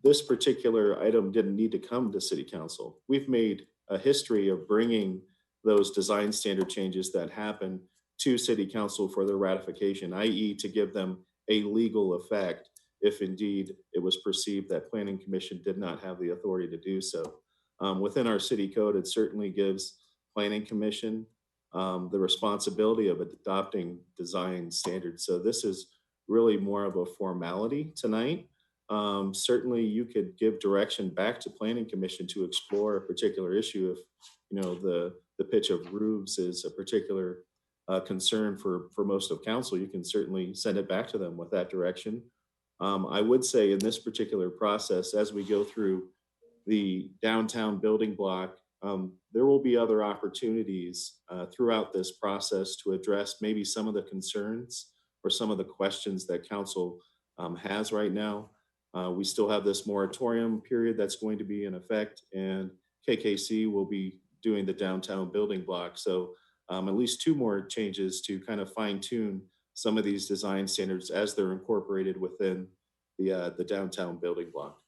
this particular item didn't need to come to city council. We've made a history of bringing those design standard changes that happen to city council for their ratification, i.e. to give them a legal effect if indeed it was perceived that planning commission did not have the authority to do so. Within our city code, it certainly gives planning commission the responsibility of adopting design standards. So this is really more of a formality tonight. Certainly you could give direction back to planning commission to explore a particular issue if the pitch of roofs is a particular concern for most of council. You can certainly send it back to them with that direction. I would say in this particular process, as we go through the downtown building block, there will be other opportunities throughout this process to address maybe some of the concerns or some of the questions that council has right now. We still have this moratorium period that's going to be in effect, and KKC will be doing the downtown building block. So at least 2 more changes to kind of fine tune some of these design standards as they're incorporated within the downtown building block.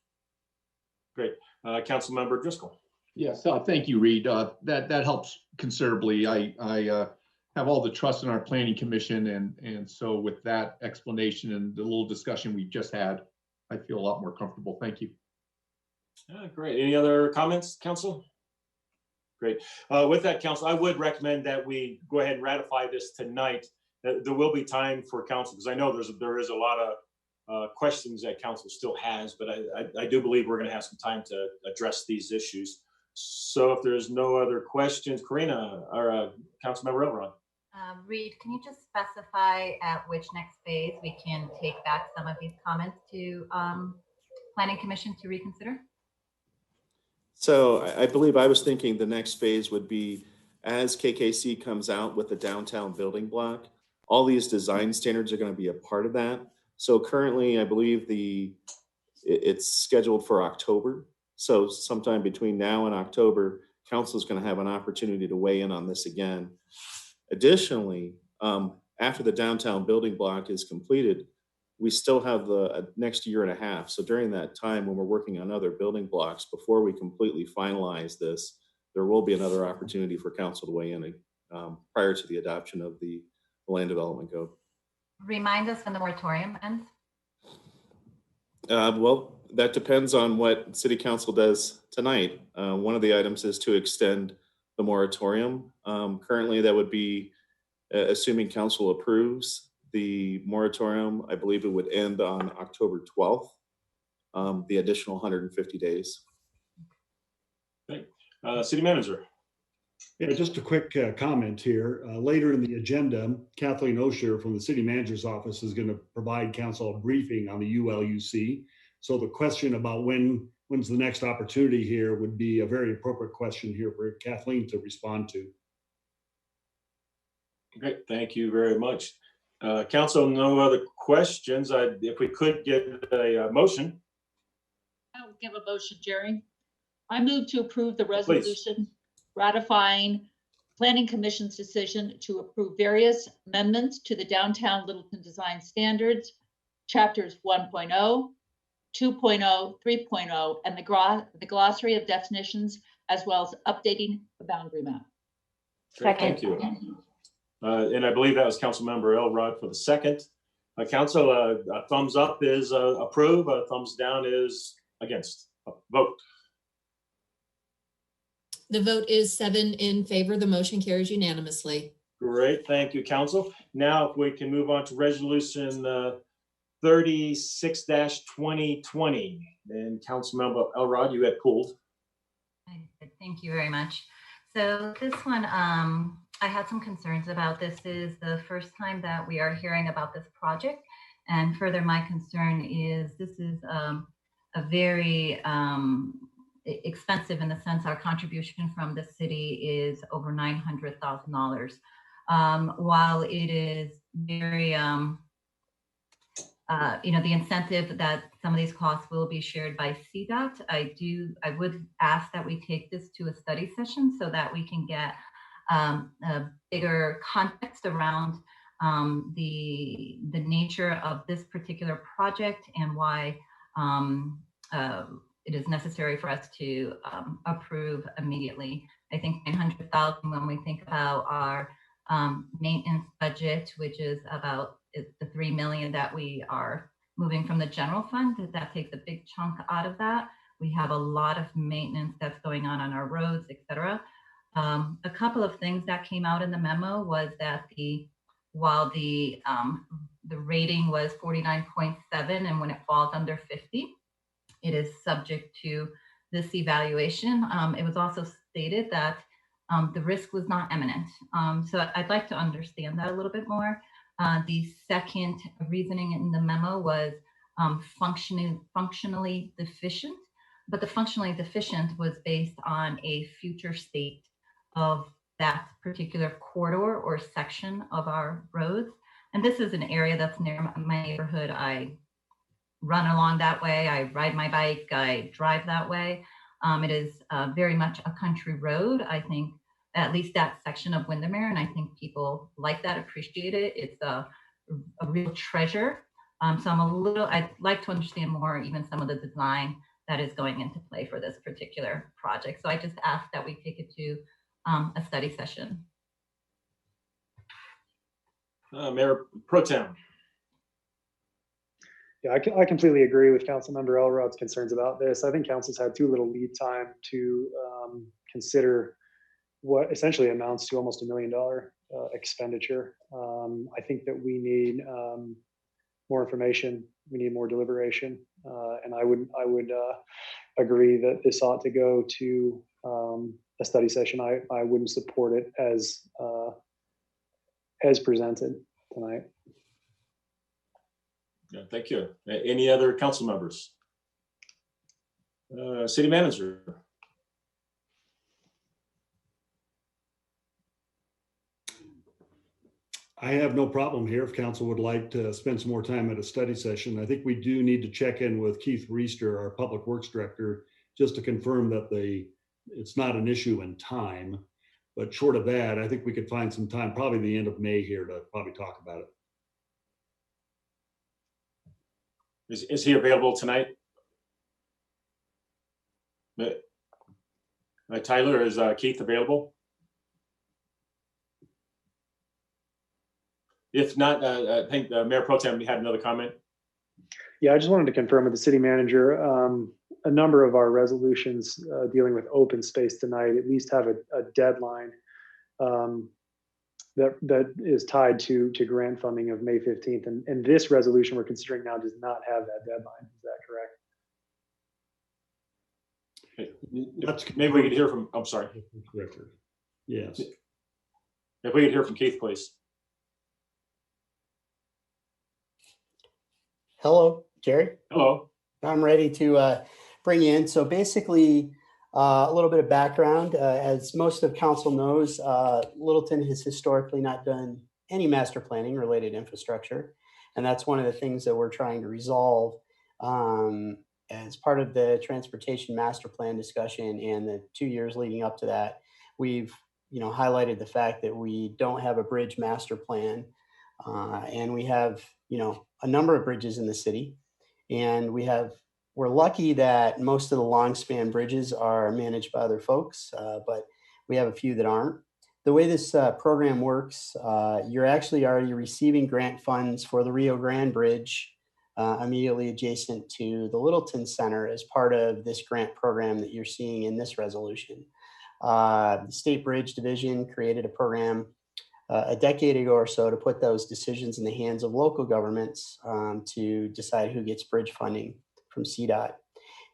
Great. Councilmember Driscoll. Yes, thank you, Reed. That helps considerably. I have all the trust in our planning commission, and so with that explanation and the little discussion we just had, I feel a lot more comfortable. Thank you. Great. Any other comments, council? Great. With that, council, I would recommend that we go ahead and ratify this tonight. There will be time for council, because I know there is a lot of questions that council still has, but I do believe we're going to have some time to address these issues. So if there's no other questions, Karina or Councilmember Elrod. Reed, can you just specify at which next phase we can take back some of these comments to Planning Commission to reconsider? So I believe I was thinking the next phase would be as KKC comes out with the downtown building block, all these design standards are going to be a part of that. So currently, I believe it's scheduled for October. So sometime between now and October, council is going to have an opportunity to weigh in on this again. Additionally, after the downtown building block is completed, we still have the next year and a half. So during that time, when we're working on other building blocks, before we completely finalize this, there will be another opportunity for council to weigh in prior to the adoption of the land development code. Remind us when the moratorium ends. Well, that depends on what city council does tonight. One of the items is to extend the moratorium. Currently, that would be assuming council approves the moratorium. I believe it would end on October 12th, the additional 150 days. Okay. City manager. Yeah, just a quick comment here. Later in the agenda, Kathleen Osher from the city manager's office is going to provide council a briefing on the ULUC. So the question about when's the next opportunity here would be a very appropriate question here for Kathleen to respond to. Great, thank you very much. Council, no other questions. If we could get a motion. I'll give a motion, Jerry. I move to approve the resolution ratifying Planning Commission's decision to approve various amendments to the Downtown Littleton Design Standards, Chapters 1.0, 2.0, 3.0, and the glossary of definitions, as well as updating the boundary map. Great, thank you. And I believe that was Councilmember Elrod for the second. Council, a thumbs up is approve, a thumbs down is against. Vote. The vote is 7 in favor. The motion carries unanimously. Great, thank you, Council. Now, if we can move on to Resolution 36-2020. And Councilmember Elrod, you had pulled. Thank you very much. So this one, I had some concerns about. This is the first time that we are hearing about this project. And further, my concern is this is a very expensive in the sense our contribution from the city is over $900,000. While it is very, the incentive that some of these costs will be shared by CDOT, I would ask that we take this to a study session so that we can get a bigger context around the nature of this particular project and why it is necessary for us to approve immediately. I think $900,000 when we think about our maintenance budget, which is about the $3 million that we are moving from the general fund, that takes a big chunk out of that. We have a lot of maintenance that's going on our roads, et cetera. A couple of things that came out in the memo was that while the rating was 49.7, and when it falls under 50, it is subject to this evaluation. It was also stated that the risk was not imminent. So I'd like to understand that a little bit more. The second reasoning in the memo was functionally deficient, but the functionally deficient was based on a future state of that particular corridor or section of our roads. And this is an area that's near my neighborhood. I run along that way, I ride my bike, I drive that way. It is very much a country road. I think at least that section of Windermere, and I think people like that, appreciate it. It's a real treasure. So I'd like to understand more, even some of the design that is going into play for this particular project. So I just ask that we take it to a study session. Mayor Pro Tem. Yeah, I completely agree with Councilmember Elrod's concerns about this. I think council's had too little lead time to consider what essentially amounts to almost $1 million expenditure. I think that we need more information. We need more deliberation, and I would agree that this ought to go to a study session. I wouldn't support it as as presented tonight. Yeah, thank you. Any other council members? City manager. I have no problem here if council would like to spend some more time at a study session. I think we do need to check in with Keith Reister, our Public Works Director, just to confirm that it's not an issue in time. But short of that, I think we could find some time, probably the end of May here, to probably talk about it. Is he available tonight? Tyler, is Keith available? If not, I think Mayor Pro Tem had another comment. Yeah, I just wanted to confirm with the city manager, a number of our resolutions dealing with open space tonight at least have a deadline that is tied to grant funding of May 15th. And this resolution we're considering now does not have that deadline. Is that correct? Maybe we could hear from, I'm sorry. Yes. If we could hear from Keith, please. Hello, Jerry. Hello. I'm ready to bring you in. So basically, a little bit of background. As most of council knows, Littleton has historically not done any master planning related infrastructure. And that's one of the things that we're trying to resolve as part of the transportation master plan discussion and the 2 years leading up to that. We've highlighted the fact that we don't have a bridge master plan. And we have, a number of bridges in the city, and we're lucky that most of the long span bridges are managed by other folks, but we have a few that aren't. The way this program works, you're actually already receiving grant funds for the Rio Grande Bridge immediately adjacent to the Littleton Center as part of this grant program that you're seeing in this resolution. The State Bridge Division created a program a decade ago or so to put those decisions in the hands of local governments to decide who gets bridge funding from CDOT.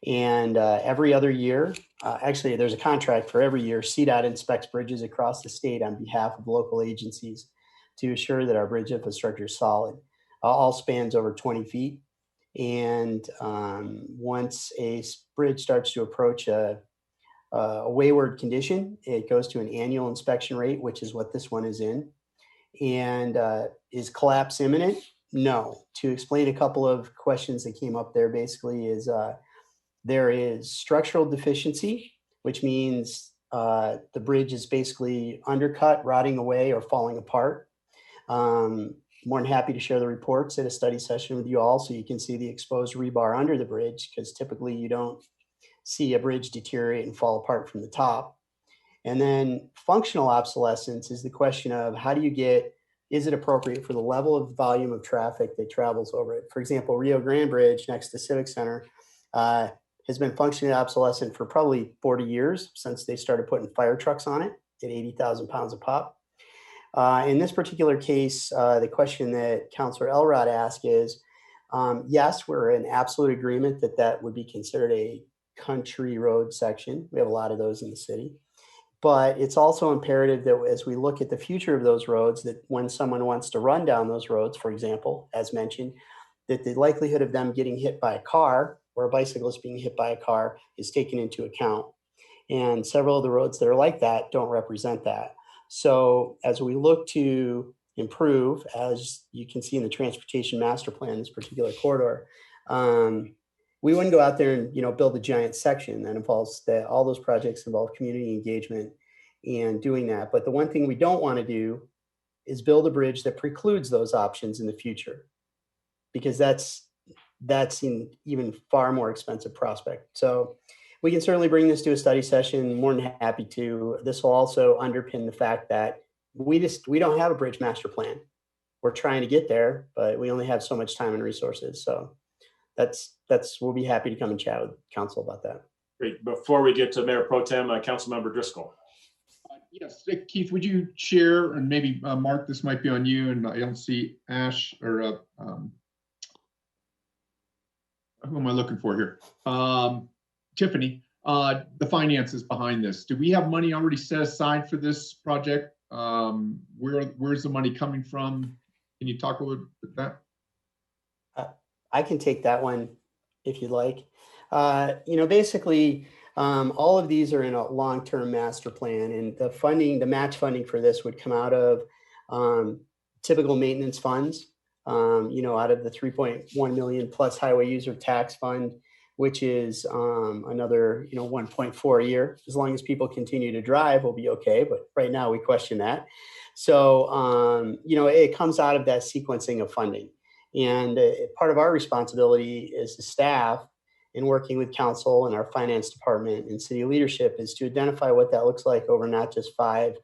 And every other year, actually there's a contract for every year, CDOT inspects bridges across the state on behalf of local agencies to assure that our bridge infrastructure is solid. All spans over 20 feet. And once a bridge starts to approach a wayward condition, it goes to an annual inspection rate, which is what this one is in. And is collapse imminent? No. To explain a couple of questions that came up there, basically is there is structural deficiency, which means the bridge is basically undercut, rotting away, or falling apart. More than happy to share the reports at a study session with you all so you can see the exposed rebar under the bridge, because typically you don't see a bridge deteriorate and fall apart from the top. And then functional obsolescence is the question of how do you is it appropriate for the level of volume of traffic that travels over it? For example, Rio Grande Bridge next to Civic Center has been functionally obsolescent for probably 40 years since they started putting fire trucks on it at 80,000 pounds a pop. In this particular case, the question that Councilor Elrod asked is, yes, we're in absolute agreement that would be considered a country road section. We have a lot of those in the city. But it's also imperative that as we look at the future of those roads, that when someone wants to run down those roads, for example, as mentioned, that the likelihood of them getting hit by a car or a bicyclist being hit by a car is taken into account. And several of the roads that are like that don't represent that. So as we look to improve, as you can see in the transportation master plan, this particular corridor, we wouldn't go out there and build a giant section that involves all those projects involve community engagement and doing that. But the one thing we don't want to do is build a bridge that precludes those options in the future, because that's an even far more expensive prospect. So we can certainly bring this to a study session. More than happy to. This will also underpin the fact that we don't have a bridge master plan. We're trying to get there, but we only have so much time and resources. So we'll be happy to come and chat with council about that. Great. Before we get to Mayor Pro Tem, Councilmember Driscoll. Yes, Keith, would you share, and maybe Mark, this might be on you, and I don't see Ash or who am I looking for here? Tiffany, the finances behind this. Do we have money already set aside for this project Where's the money coming from? Can you talk a little bit about that? I can take that one if you'd like. Basically, all of these are in a long-term master plan, and the funding, the match funding for this would come out of typical maintenance funds, out of the 3.1 million plus highway user tax fund, which is another, 1.4 a year. As long as people continue to drive, we'll be okay. But right now we question that. So, it comes out of that sequencing of funding. And part of our responsibility as the staff in working with council and our finance department and city leadership is to identify what that looks like over not just 5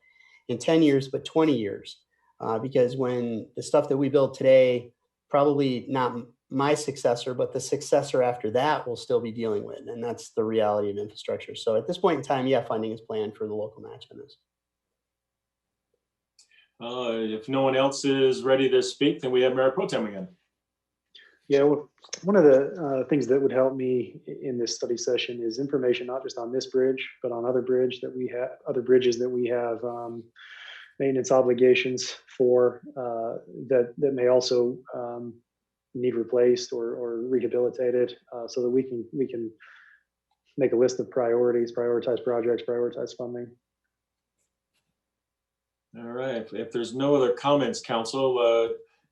and 10 years, but 20 years. Because when the stuff that we build today, probably not my successor, but the successor after that will still be dealing with. And that's the reality of infrastructure. So at this point in time, yeah, funding is planned for the local match on this. If no one else is ready to speak, then we have Mayor Pro Tem again. Yeah, well, one of the things that would help me in this study session is information not just on this bridge, but on other bridges that we have maintenance obligations for that may also need replaced or rehabilitated, so that we can make a list of priorities, prioritize projects, prioritize funding. All right. If there's no other comments, council,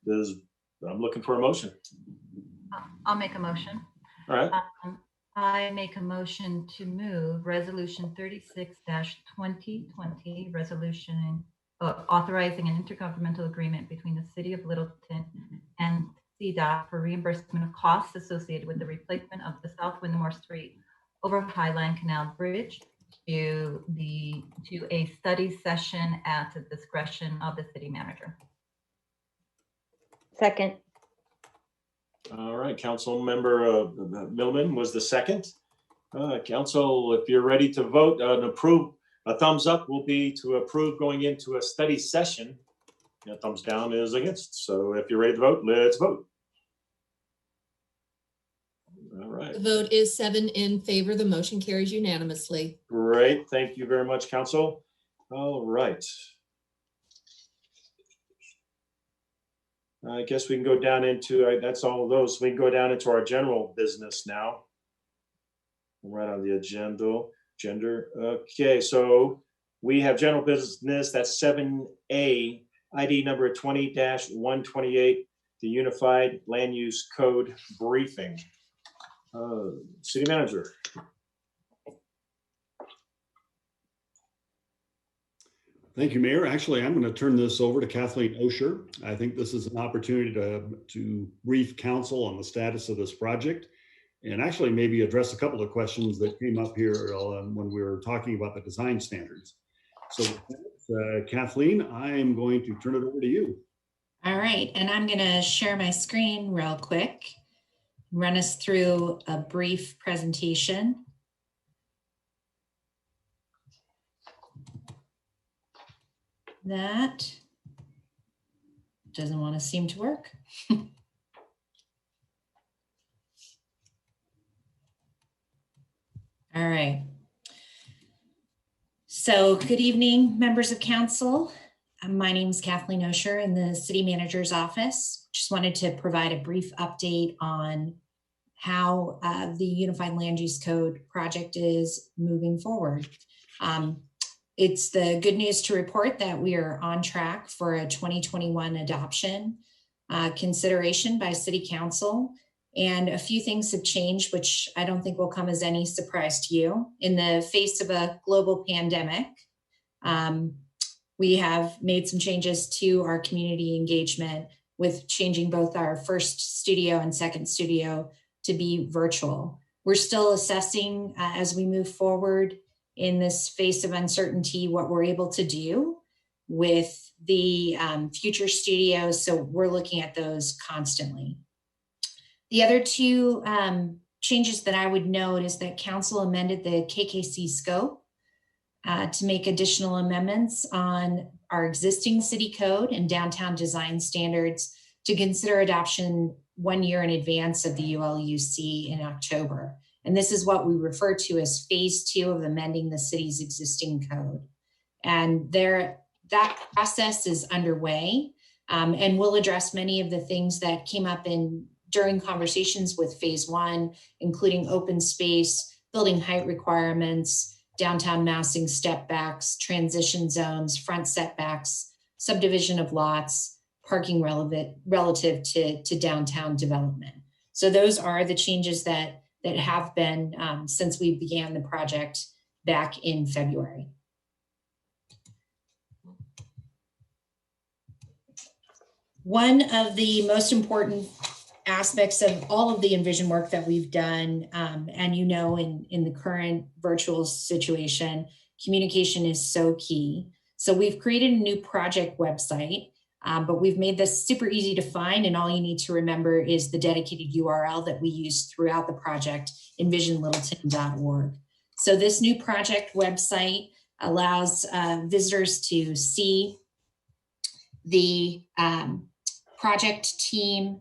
I'm looking for a motion. I'll make a motion. All right. I make a motion to move Resolution 36-2020, resolution authorizing an intergovernmental agreement between the City of Littleton and CDOT for reimbursement of costs associated with the replacement of the South Windmore Street over Highline Canal Bridge to a study session at the discretion of the city manager. Second. All right, Council Member Millman was the second. Council, if you're ready to vote and approve, a thumbs up will be to approve going into a study session. A thumbs down is against. So if you're ready to vote, let's vote. All right. The vote is 7 in favor. The motion carries unanimously. Great. Thank you very much, Council. All right. I guess we can go down into, that's all of those. We can go down into our general business now. Right on the agenda. Okay, so we have general business, that's 7A, ID number 20-128, the Unified Land Use Code briefing. City Manager. Thank you, Mayor. Actually, I'm going to turn this over to Kathleen Osher. I think this is an opportunity to brief council on the status of this project and actually maybe address a couple of questions that came up here when we were talking about the design standards. So Kathleen, I'm going to turn it over to you. All right, and I'm going to share my screen real quick, run us through a brief presentation. That doesn't want to seem to work. All right. So good evening, members of council. My name is Kathleen Osher in the city manager's office. Just wanted to provide a brief update on how the Unified Land Use Code project is moving forward. It's the good news to report that we are on track for a 2021 adoption consideration by City Council. And a few things have changed, which I don't think will come as any surprise to you. In the face of a global pandemic, we have made some changes to our community engagement with changing both our first studio and second studio to be virtual. We're still assessing as we move forward in this face of uncertainty what we're able to do with the future studios. So we're looking at those constantly. The other two changes that I would note is that council amended the KKC scope to make additional amendments on our existing city code and downtown design standards to consider adoption 1 year in advance of the ULUC in October. And this is what we refer to as phase 2 of amending the city's existing code. And that process is underway, and we'll address many of the things that came up during conversations with phase one, including open space, building height requirements, downtown massing, step backs, transition zones, front setbacks, subdivision of lots, parking relative to downtown development. So those are the changes that have been since we began the project back in February. One of the most important aspects of all of the Envision work that we've done, and you know, in the current virtual situation, communication is so key. So we've created a new project website, but we've made this super easy to find, and all you need to remember is the dedicated URL that we use throughout the project, envisionlittleton.org. So this new project website allows visitors to see the project team,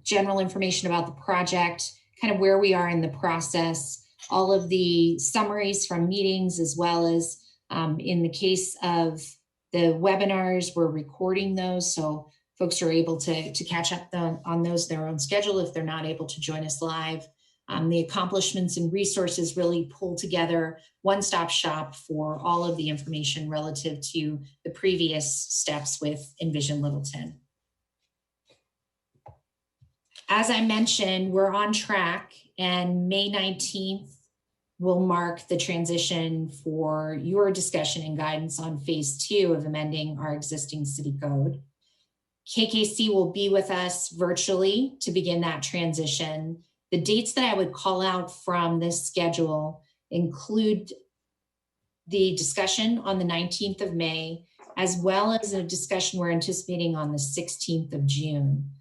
general information about the project, kind of where we are in the process, all of the summaries from meetings, as well as in the case of the webinars, we're recording those. So folks are able to catch up on those their own schedule if they're not able to join us live. The accomplishments and resources really pull together one-stop shop for all of the information relative to the previous steps with Envision Littleton. As I mentioned, we're on track, and May 19th will mark the transition for your discussion and guidance on phase 2 of amending our existing city code. KKC will be with us virtually to begin that transition. The dates that I would call out from this schedule include the discussion on the 19th of May, as well as a discussion we're anticipating on the 16th of June.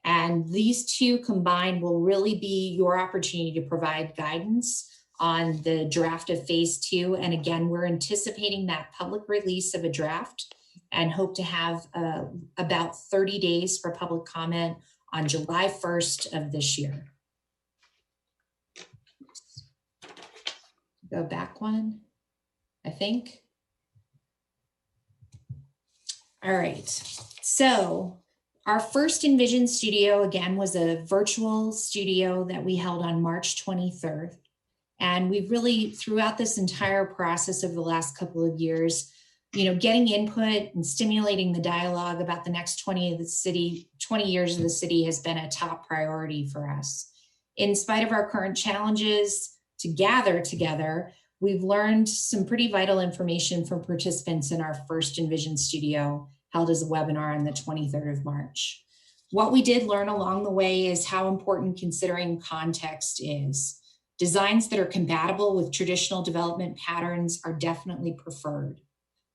And these two combined will really be your opportunity to provide guidance on the draft of phase 2. And again, we're anticipating that public release of a draft and hope to have about 30 days for public comment on July 1st of this year. Go back one, I think. All right, so our first Envision studio, again, was a virtual studio that we held on March 23rd. And we've really, throughout this entire process over the last couple of years, you know, getting input and stimulating the dialogue about the next 20 years of the city has been a top priority for us. In spite of our current challenges to gather together, we've learned some pretty vital information from participants in our first Envision studio held as a webinar on the 23rd of March. What we did learn along the way is how important considering context is. Designs that are compatible with traditional development patterns are definitely preferred.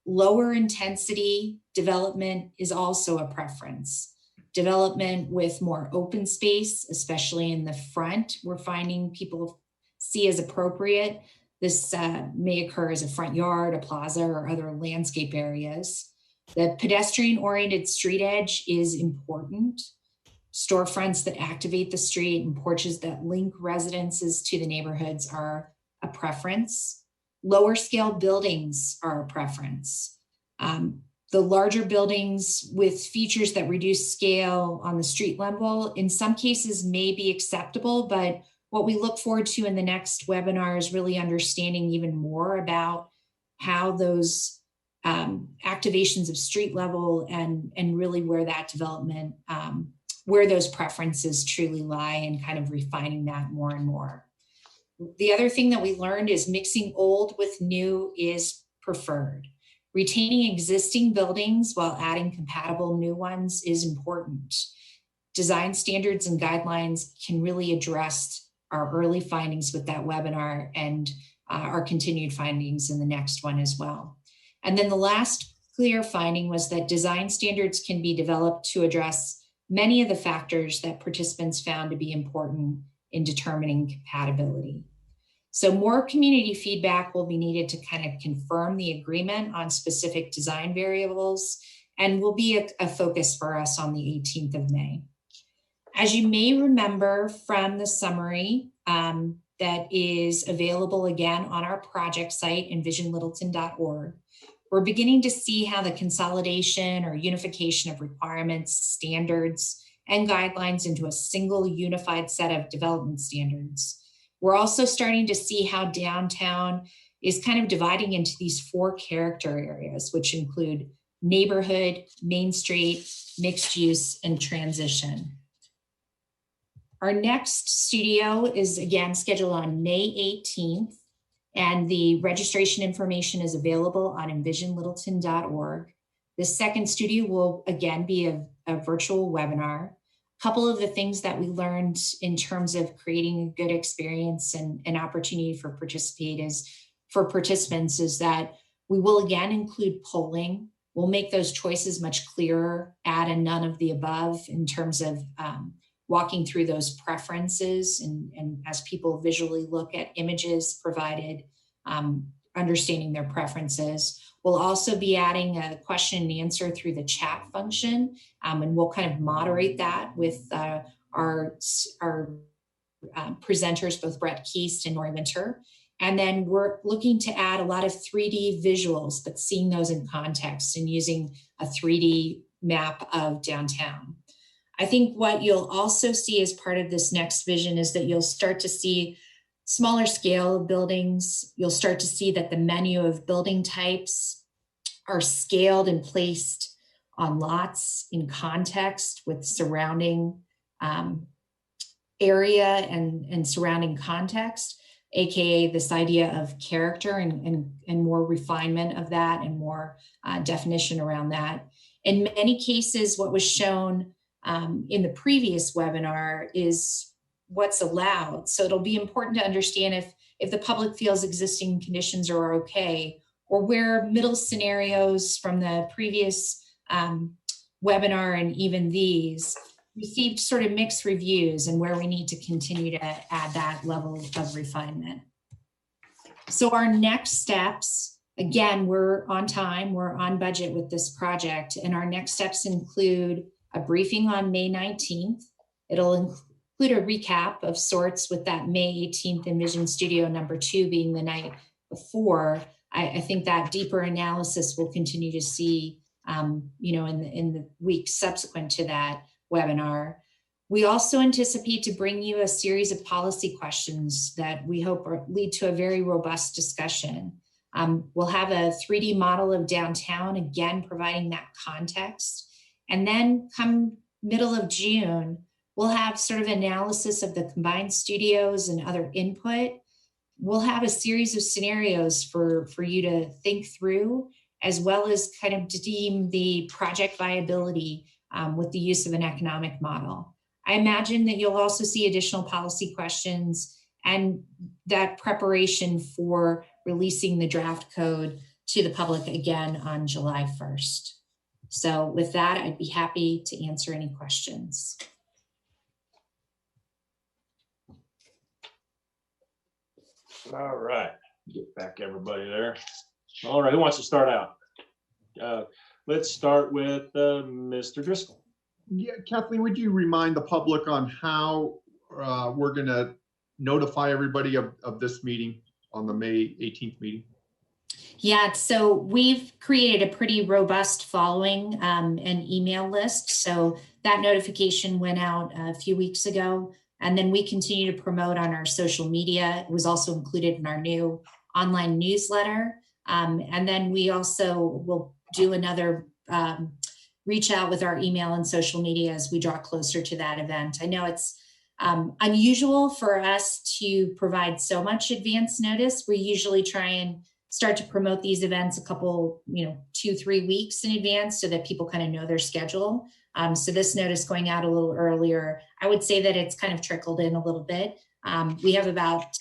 Lower intensity development is also a preference. Development with more open space, especially in the front, we're finding people see as appropriate. This may occur as a front yard, a plaza, or other landscape areas. The pedestrian-oriented street edge is important. Storefronts that activate the street and porches that link residences to the neighborhoods are a preference. Lower scale buildings are a preference. The larger buildings with features that reduce scale on the street level, in some cases may be acceptable, but what we look forward to in the next webinar is really understanding even more about how those activations of street level and really where that development, where those preferences truly lie, and kind of refining that more and more. The other thing that we learned is mixing old with new is preferred. Retaining existing buildings while adding compatible new ones is important. Design standards and guidelines can really address our early findings with that webinar and our continued findings in the next one as well. And then the last clear finding was that design standards can be developed to address many of the factors that participants found to be important in determining compatibility. So more community feedback will be needed to kind of confirm the agreement on specific design variables, and will be a focus for us on the 18th of May. As you may remember from the summary that is available again on our project site, envisionlittleton.org, we're beginning to see how the consolidation or unification of requirements, standards, and guidelines into a single unified set of development standards. We're also starting to see how downtown is kind of dividing into these 4 character areas, which include neighborhood, Main Street, mixed use, and transition. Our next studio is again scheduled on May 18th, and the registration information is available on envisionlittleton.org. The second studio will again be a virtual webinar. A couple of the things that we learned in terms of creating a good experience and an opportunity for participants is that we will again include polling. We'll make those choices much clearer, add a none of the above in terms of walking through those preferences and as people visually look at images provided, understanding their preferences. We'll also be adding a question and answer through the chat function, and we'll kind of moderate that with our presenters, both Brett Keast and Nori Winter. And then we're looking to add a lot of 3D visuals, but seeing those in context and using a 3D map of downtown. I think what you'll also see as part of this next vision is that you'll start to see smaller scale buildings. You'll start to see that the menu of building types are scaled and placed on lots in context with surrounding area and surrounding context, AKA this idea of character and more refinement of that and more definition around that. In many cases, what was shown in the previous webinar is what's allowed. So it'll be important to understand if the public feels existing conditions are okay, or where middle scenarios from the previous webinar and even these received sort of mixed reviews and where we need to continue to add that level of refinement. So our next steps, again, we're on time, we're on budget with this project, and our next steps include a briefing on May 19th. It'll include a recap of sorts with that May 18th Envision Studio number 2 being the night before. I think that deeper analysis we'll continue to see in the weeks subsequent to that webinar. We also anticipate to bring you a series of policy questions that we hope lead to a very robust discussion. We'll have a 3D model of downtown, again, providing that context. And then come middle of June, we'll have sort of analysis of the combined studios and other input. We'll have a series of scenarios for you to think through, as well as kind of deem the project viability with the use of an economic model. I imagine that you'll also see additional policy questions and that preparation for releasing the draft code to the public again on July 1st. So with that, I'd be happy to answer any questions. All right, get back everybody there. All right, who wants to start out? Let's start with Mr. Driscoll. Yeah, Kathleen, would you remind the public on how we're going to notify everybody of this meeting on the May 18th meeting? Yeah, so we've created a pretty robust following and email list. So that notification went out a few weeks ago, and then we continue to promote on our social media. It was also included in our new online newsletter. And then we also will do another reach out with our email and social media as we draw closer to that event. I know it's unusual for us to provide so much advance notice. We usually try and start to promote these events a couple, 2-3 weeks in advance so that people kind of know their schedule. So this notice going out a little earlier, I would say that it's kind of trickled in a little bit. We have about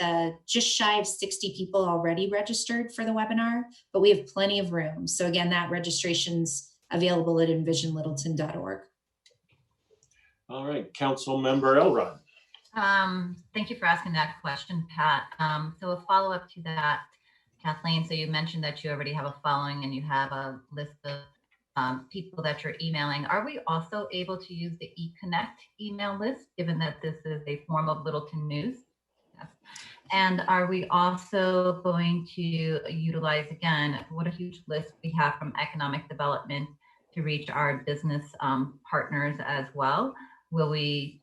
just shy of 60 people already registered for the webinar, but we have plenty of room. So again, that registration's available at envisionlittleton.org. All right, Council Member Elrod. Thank you for asking that question, Pat. So a follow-up to that, Kathleen, so you mentioned that you already have a following and you have a list of people that you're emailing. Are we also able to use the eConnect email list, given that this is a form of Littleton news? Yes. And are we also going to utilize, again, what a huge list we have from economic development to reach our business partners as well? Will we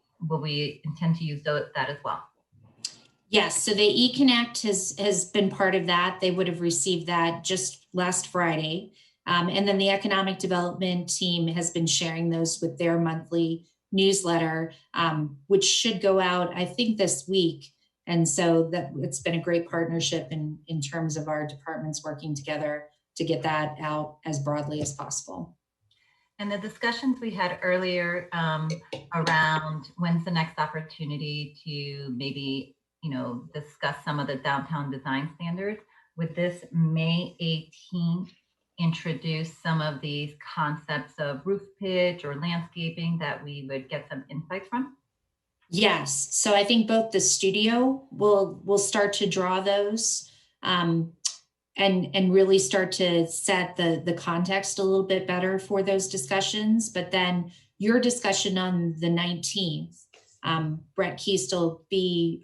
intend to use that as well? Yes, so the eConnect has been part of that. They would have received that just last Friday. And then the economic development team has been sharing those with their monthly newsletter, which should go out, I think, this week. And so that it's been a great partnership in terms of our departments working together to get that out as broadly as possible. And the discussions we had earlier around when's the next opportunity to maybe, discuss some of the downtown design standards, would this May 18th introduce some of these concepts of roof pitch or landscaping that we would get some insights from? Yes, so I think both the studio will start to draw those and really start to set the context a little bit better for those discussions. But then your discussion on the 19th, Brett Keast will be,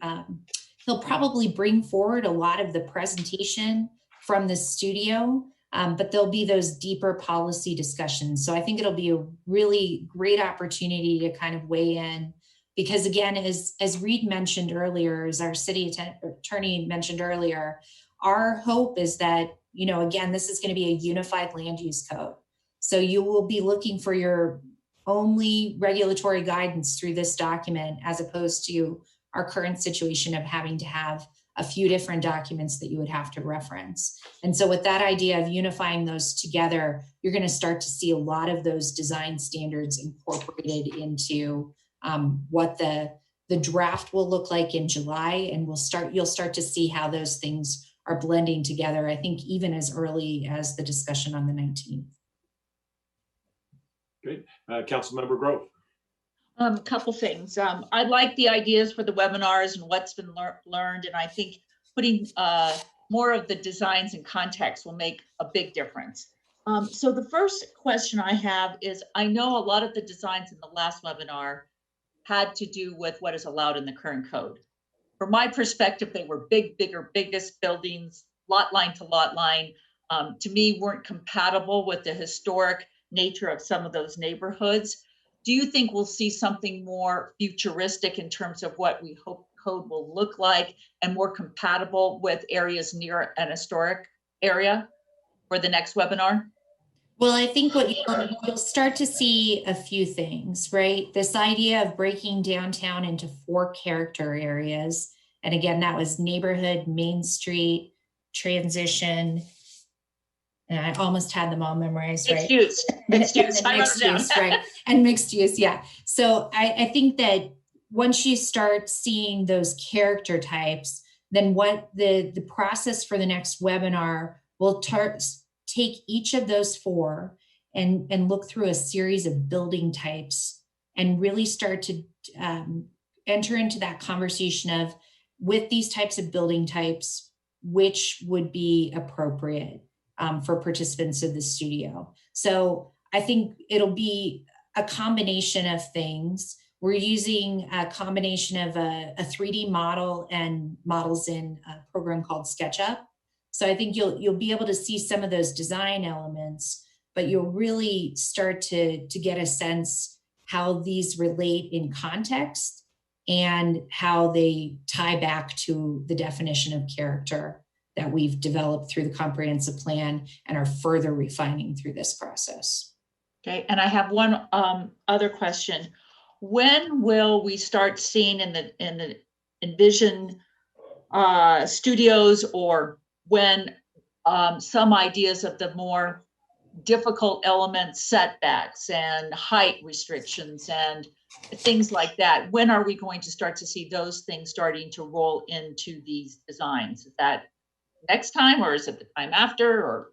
he'll probably bring forward a lot of the presentation from the studio, but there'll be those deeper policy discussions. So I think it'll be a really great opportunity to kind of weigh in, because again, as Reed mentioned earlier, as our city attorney mentioned earlier, our hope is that, again, this is going to be a unified land use code. So you will be looking for your only regulatory guidance through this document, as opposed to our current situation of having to have a few different documents that you would have to reference. And so with that idea of unifying those together, you're going to start to see a lot of those design standards incorporated into what the draft will look like in July. And you'll start to see how those things are blending together, I think, even as early as the discussion on the 19th. Great. Councilmember Grove. Couple things. I like the ideas for the webinars and what's been learned. And I think putting more of the designs in context will make a big difference. So the first question I have is, I know a lot of the designs in the last webinar had to do with what is allowed in the current code. From my perspective, they were biggest buildings, lot line to lot line, to me weren't compatible with the historic nature of some of those neighborhoods. Do you think we'll see something more futuristic in terms of what we hope code will look like and more compatible with areas near an historic area for the next webinar? Well, I think what you'll start to see a few things, right? This idea of breaking downtown into 4 character areas. And again, that was neighborhood, Main Street, transition. And I almost had them all memorized, right? Mixed use. Mixed use, right? And mixed use, yeah. So I think that once you start seeing those character types, then what the process for the next webinar will take each of those 4 and look through a series of building types and really start to enter into that conversation of, with these types of building types, which would be appropriate for participants of the studio. So I think it'll be a combination of things. We're using a combination of a 3D model and models in a program called SketchUp. So I think you'll be able to see some of those design elements, but you'll really start to get a sense how these relate in context and how they tie back to the definition of character that we've developed through the comprehensive plan and are further refining through this process. Okay, and I have one other question. When will we start seeing in the Envision studios, or when some ideas of the more difficult elements, setbacks and height restrictions and things like that, when are we going to start to see those things starting to roll into these designs? Is that next time, or is it the time after? Or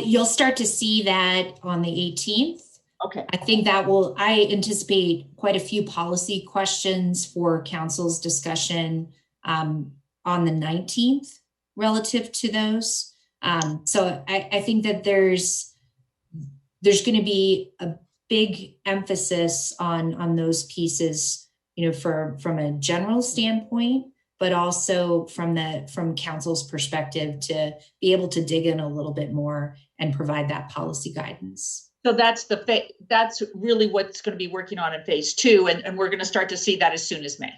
you'll start to see that on the 18th. Okay. I think I anticipate quite a few policy questions for council's discussion on the 19th relative to those. So I think that there's going to be a big emphasis on those pieces, from a general standpoint, but also from council's perspective to be able to dig in a little bit more and provide that policy guidance. So that's that's really what's going to be working on in phase 2, and we're going to start to see that as soon as May.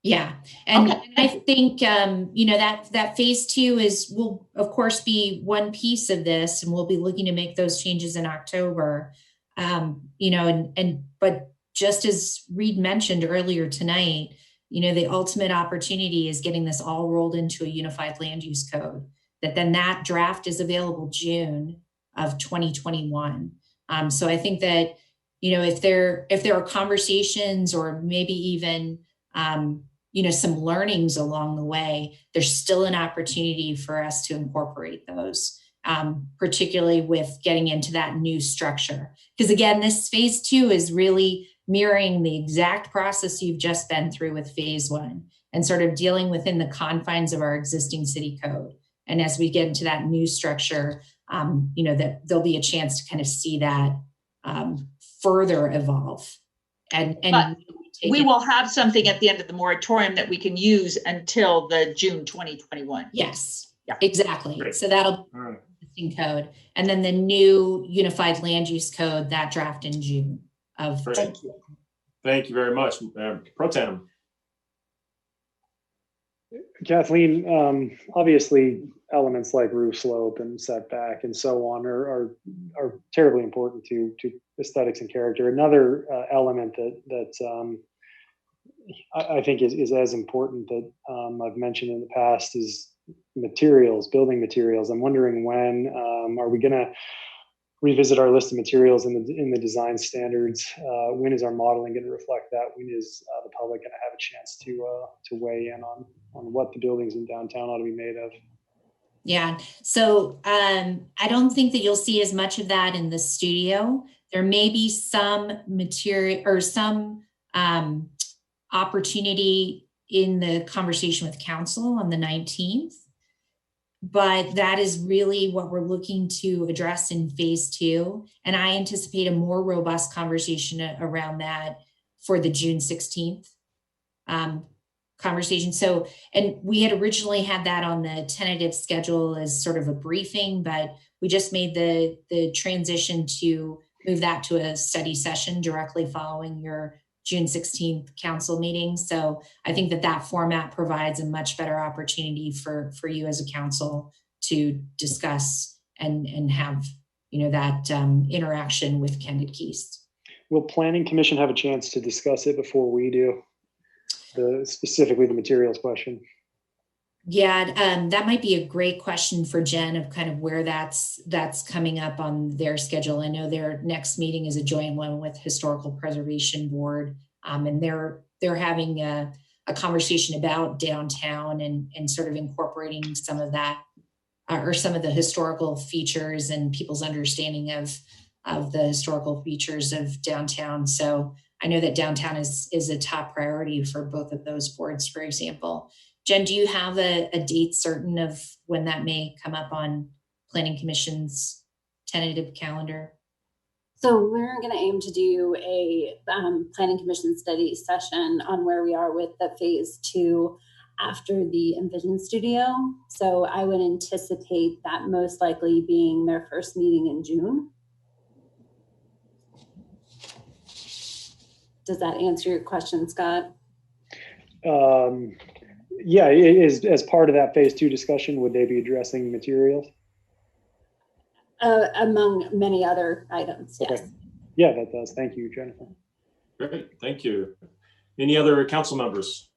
Yeah, and Okay. I think that phase 2 will of course be one piece of this, and we'll be looking to make those changes in October. But just as Reed mentioned earlier tonight, the ultimate opportunity is getting this all rolled into a unified land use code. That draft is available June of 2021. So I think that if there are conversations or maybe even some learnings along the way, there's still an opportunity for us to incorporate those, particularly with getting into that new structure. Because again, this phase 2 is really mirroring the exact process you've just been through with phase 1 and sort of dealing within the confines of our existing city code. And as we get into that new structure, that there'll be a chance to kind of see that further evolve. And we will have something at the end of the moratorium that we can use until the June 2021. Yes, yeah, exactly. Great. So that'll be the existing code. And then the new unified land use code, that draft in June of. Great. Thank you very much, Pro Tem. Kathleen, obviously elements like roof slope and setback and so on are terribly important to aesthetics and character. Another element that I think is as important that I've mentioned in the past is materials, building materials. I'm wondering when are we going to revisit our list of materials in the design standards? When is our modeling going to reflect that? When is the public going to have a chance to weigh in on what the buildings in downtown ought to be made of? Yeah, so I don't think that you'll see as much of that in the studio. There may be some material or some opportunity in the conversation with council on the 19th. But that is really what we're looking to address in phase 2. And I anticipate a more robust conversation around that for the June 16th conversation. So, and we had originally had that on the tentative schedule as sort of a briefing, but we just made the transition to move that to a study session directly following your June 16th council meeting. So I think that format provides a much better opportunity for you as a council to discuss and have, that interaction with Candid Keys. Will Planning Commission have a chance to discuss it before we do? Specifically the materials question. Yeah, that might be a great question for Jen of kind of where that's coming up on their schedule. I know their next meeting is a joint one with Historical Preservation Board, and they're having a conversation about downtown and sort of incorporating some of that or some of the historical features and people's understanding of the historical features of downtown. So I know that downtown is a top priority for both of those boards, for example. Jen, do you have a date certain of when that may come up on Planning Commission's tentative calendar? So we're going to aim to do a Planning Commission study session on where we are with the phase 2 after the Envision Studio. So I would anticipate that most likely being their first meeting in June. Does that answer your question, Scott? Yeah, as part of that phase 2 discussion, would they be addressing materials? Among many other items, yes. Okay. Yeah, that does. Thank you, Jennifer. Great, thank you. Any other council members?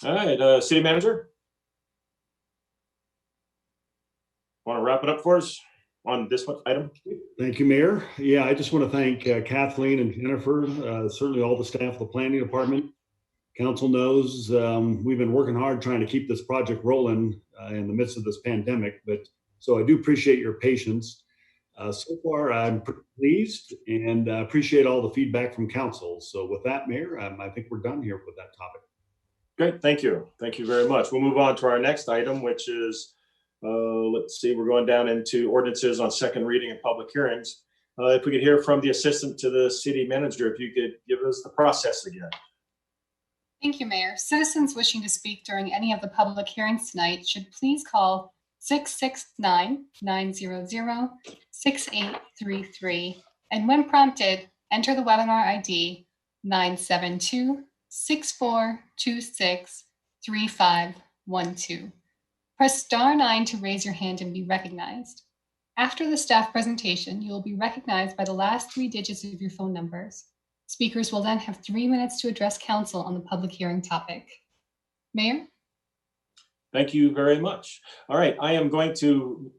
All right, City Manager? Want to wrap it up for us on this one item? Thank you, Mayor. Yeah, I just want to thank Kathleen and Jennifer, certainly all the staff of the Planning Department. Council knows we've been working hard trying to keep this project rolling in the midst of this pandemic, so I do appreciate your patience. So far, I'm pretty pleased and appreciate all the feedback from council. So with that, Mayor, I think we're done here with that topic. Great, thank you. Thank you very much. We'll move on to our next item, which is, let's see, we're going down into ordinances on second reading and public hearings. If we could hear from the assistant to the city manager, if you could give us the process again. Thank you, Mayor. Citizens wishing to speak during any of the public hearings tonight should please call 669-900-6833. And when prompted, enter the webinar ID 972-6426-3512. Press *9 to raise your hand and be recognized. After the staff presentation, you will be recognized by the last 3 digits of your phone numbers. Speakers will then have 3 minutes to address council on the public hearing topic. Mayor? Thank you very much. All right, I am going to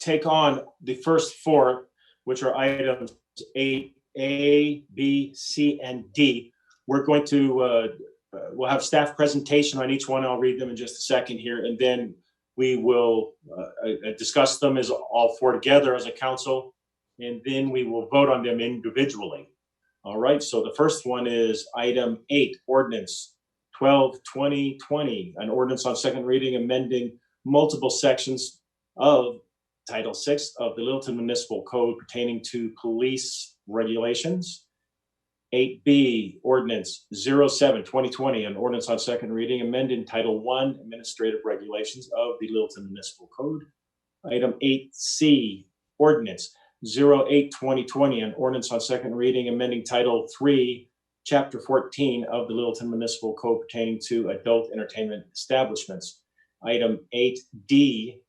take on the first 4, which are items A, B, C, and D. We're going to, we'll have staff presentation on each one. I'll read them in just a second here, and then we will discuss them as all 4 together as a council, and then we will vote on them individually. All right, so the first one is item 8, Ordinance 12-2020, an ordinance on second reading amending multiple sections of Title 6 of the Littleton Municipal Code pertaining to police regulations. 8B, Ordinance 07-2020, an ordinance on second reading amending Title 1 Administrative Regulations of the Littleton Municipal Code. Item 8C, Ordinance 08-2020, an ordinance on second reading amending Title 3, Chapter 14 of the Littleton Municipal Code pertaining to adult entertainment establishments. Item 8D,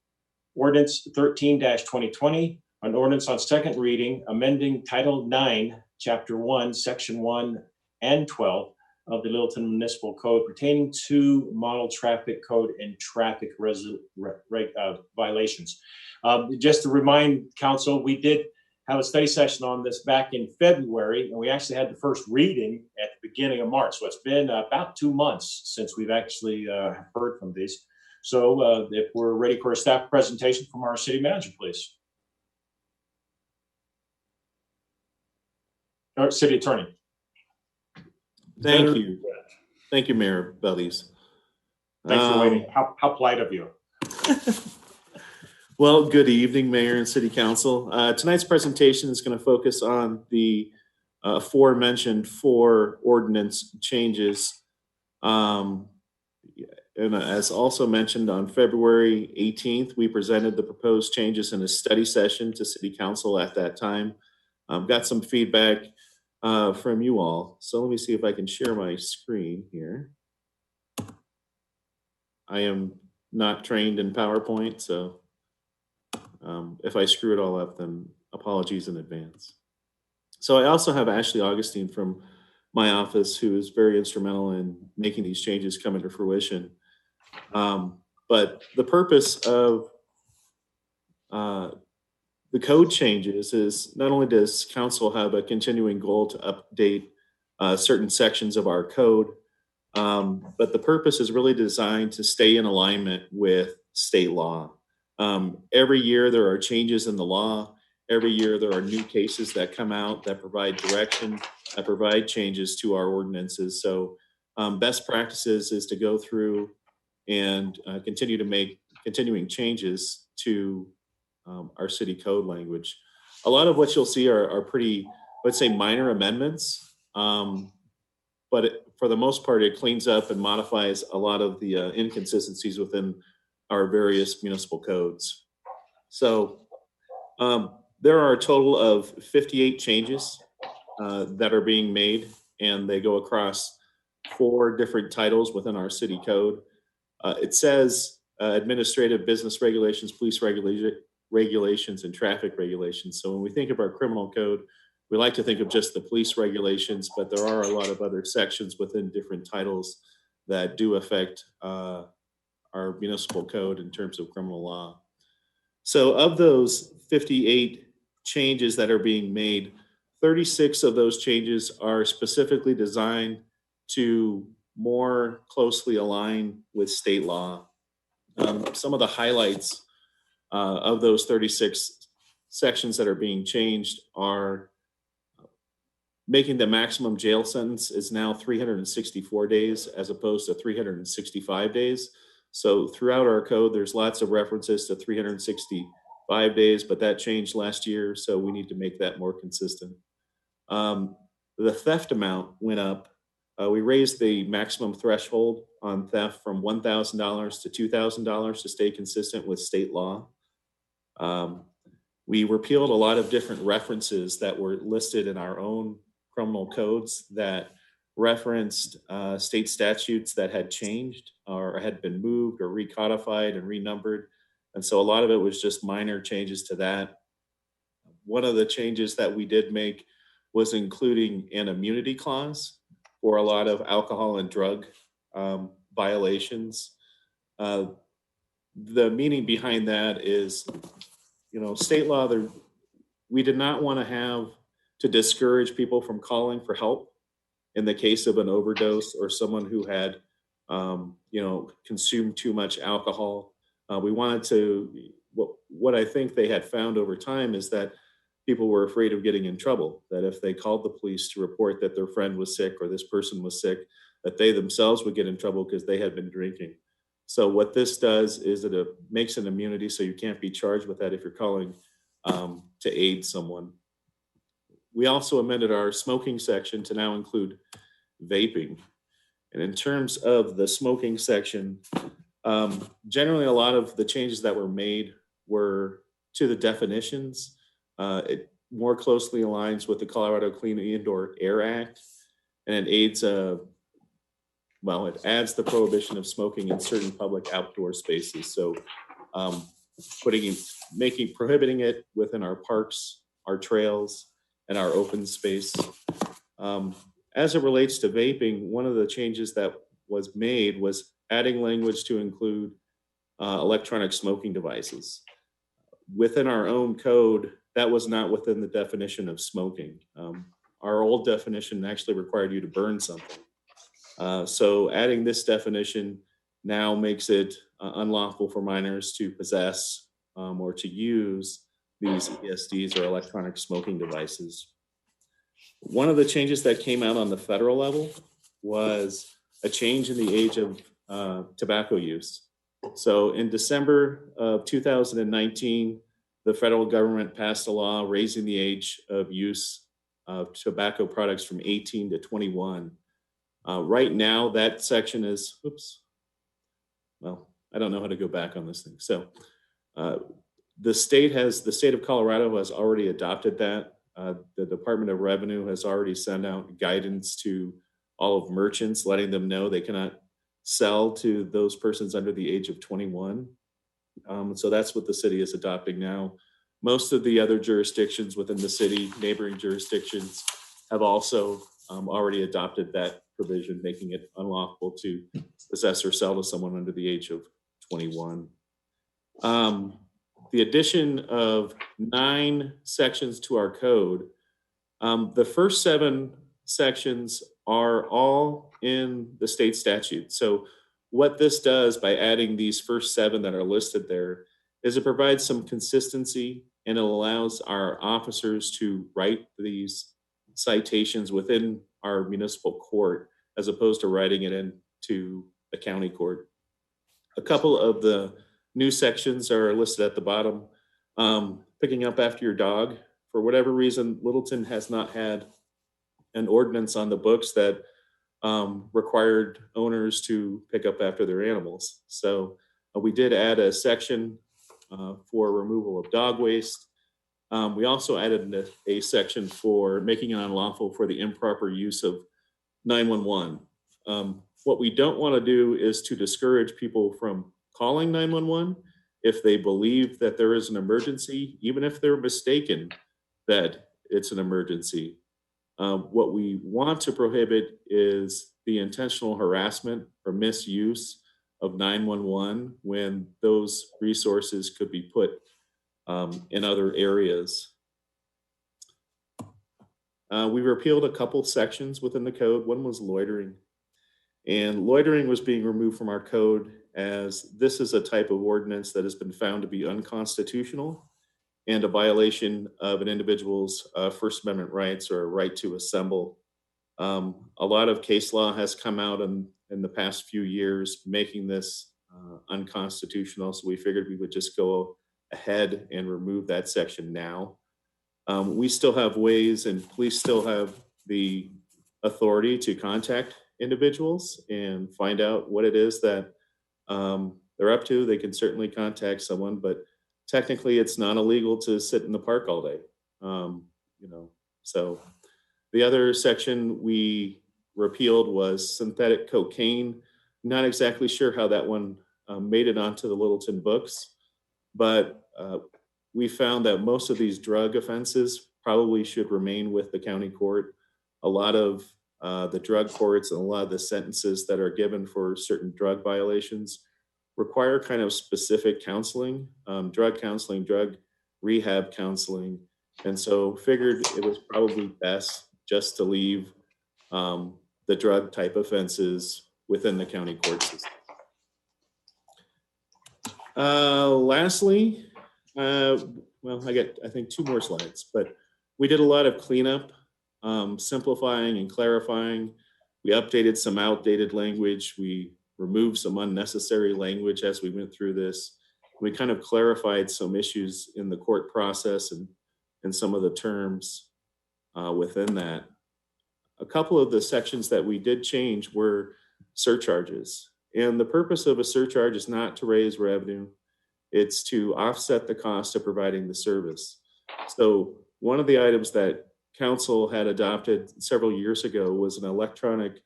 Ordinance 13-2020, an ordinance on second reading amending Title 9, Chapter 1, Section 1 and 12 of the Littleton Municipal Code pertaining to model traffic code and traffic violations. Just to remind council, we did have a study session on this back in February, and we actually had the first reading at the beginning of March. So it's been about 2 months since we've actually heard from these. So if we're ready for a staff presentation from our city manager, please. Or city attorney. Thank you. Thank you, Mayor Bellies. Thanks for waiting. How polite of you. Well, good evening, Mayor and City Council. Tonight's presentation is going to focus on the aforementioned 4 ordinance changes. And as also mentioned, on February 18th, we presented the proposed changes in a study session to City Council at that time. Got some feedback from you all. So let me see if I can share my screen here. I am not trained in PowerPoint, so if I screw it all up, then apologies in advance. So I also have Ashley Augustine from my office, who is very instrumental in making these changes come into fruition. But the purpose of the code changes is not only does council have a continuing goal to update certain sections of our code, but the purpose is really designed to stay in alignment with state law. Every year there are changes in the law. Every year there are new cases that come out that provide direction, that provide changes to our ordinances. So best practices is to go through and continue to make continuing changes to our city code language. A lot of what you'll see are pretty, let's say, minor amendments, but for the most part, it cleans up and modifies a lot of the inconsistencies within our various municipal codes. So there are a total of 58 changes that are being made, and they go across 4 different titles within our city code. It says administrative business regulations, police regulations, and traffic regulations. So when we think of our criminal code, we like to think of just the police regulations, but there are a lot of other sections within different titles that do affect our municipal code in terms of criminal law. So of those 58 changes that are being made, 36 of those changes are specifically designed to more closely align with state law. Some of the highlights of those 36 sections that are being changed are making the maximum jail sentence is now 364 days as opposed to 365 days. So throughout our code, there's lots of references to 365 days, but that changed last year, so we need to make that more consistent. The theft amount went up We raised the maximum threshold on theft from $1,000 to $2,000 to stay consistent with state law. We repealed a lot of different references that were listed in our own criminal codes that referenced state statutes that had changed or had been moved or recodified and renumbered. And so a lot of it was just minor changes to that. One of the changes that we did make was including an immunity clause for a lot of alcohol and drug violations. The meaning behind that is, state law, we did not want to have to discourage people from calling for help in the case of an overdose or someone who had, consumed too much alcohol. We wanted to, what I think they had found over time is that people were afraid of getting in trouble, that if they called the police to report that their friend was sick or this person was sick, that they themselves would get in trouble because they had been drinking. So what this does is it makes an immunity so you can't be charged with that if you're calling to aid someone. We also amended our smoking section to now include vaping. And in terms of the smoking section, generally a lot of the changes that were made were to the definitions. It more closely aligns with the Colorado Clean Indoor Air Act, and it aids it adds the prohibition of smoking in certain public outdoor spaces. So prohibiting it within our parks, our trails, and our open space. As it relates to vaping, one of the changes that was made was adding language to include electronic smoking devices. Within our own code, that was not within the definition of smoking. Our old definition actually required you to burn something. So adding this definition now makes it unlawful for minors to possess or to use these ESDs or electronic smoking devices. One of the changes that came out on the federal level was a change in the age of tobacco use. So in December of 2019, the federal government passed a law raising the age of use of tobacco products from 18 to 21. Right now, that section is, I don't know how to go back on this thing. So the state of Colorado has already adopted that. The Department of Revenue has already sent out guidance to all of merchants, letting them know they cannot sell to those persons under the age of 21. So that's what the city is adopting now. Most of the other jurisdictions within the city, neighboring jurisdictions, have also already adopted that provision, making it unlawful to possess or sell to someone under the age of 21. The addition of 9 sections to our code, the first 7 sections are all in the state statute. So what this does by adding these first 7 that are listed there is it provides some consistency, and it allows our officers to write these citations within our municipal court as opposed to writing it into the county court. A couple of the new sections are listed at the bottom. Picking up after your dog. For whatever reason, Littleton has not had an ordinance on the books that required owners to pick up after their animals. So we did add a section for removal of dog waste. We also added a section for making it unlawful for the improper use of 911. What we don't want to do is to discourage people from calling 911 if they believe that there is an emergency, even if they're mistaken that it's an emergency. What we want to prohibit is the intentional harassment or misuse of 911 when those resources could be put in other areas. We repealed a couple sections within the code. One was loitering. And loitering was being removed from our code as this is a type of ordinance that has been found to be unconstitutional and a violation of an individual's First Amendment rights or a right to assemble. A lot of case law has come out in the past few years making this unconstitutional, so we figured we would just go ahead and remove that section now. We still have ways, and police still have the authority to contact individuals and find out what it is that they're up to, they can certainly contact someone, but technically it's not illegal to sit in the park all day. So the other section we repealed was synthetic cocaine. Not exactly sure how that one made it onto the Littleton books, but we found that most of these drug offenses probably should remain with the county court. A lot of the drug courts and a lot of the sentences that are given for certain drug violations require kind of specific counseling, drug counseling, drug rehab counseling. And so figured it was probably best just to leave the drug type offenses within the county court system. Lastly, well, I think 2 more slides, but we did a lot of cleanup, simplifying and clarifying. We updated some outdated language. We removed some unnecessary language as we went through this. We kind of clarified some issues in the court process and some of the terms within that. A couple of the sections that we did change were surcharges. And the purpose of a surcharge is not to raise revenue. It's to offset the cost of providing the service. So one of the items that council had adopted several years ago was an electronic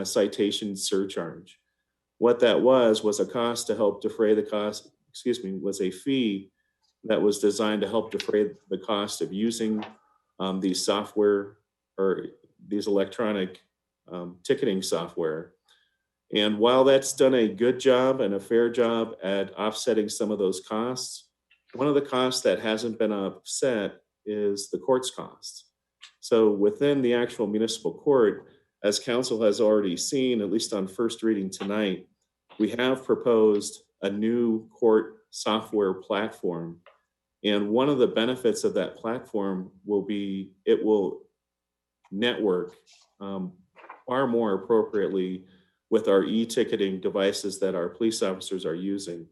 citation surcharge. What that was a cost to help defray the cost, was a fee that was designed to help defray the cost of using these software or these electronic ticketing software. And while that's done a good job and a fair job at offsetting some of those costs, one of the costs that hasn't been offset is the court's costs. So within the actual municipal court, as council has already seen, at least on first reading tonight, we have proposed a new court software platform. And one of the benefits of that platform will be it will network far more appropriately with our e-ticketing devices that our police officers are using.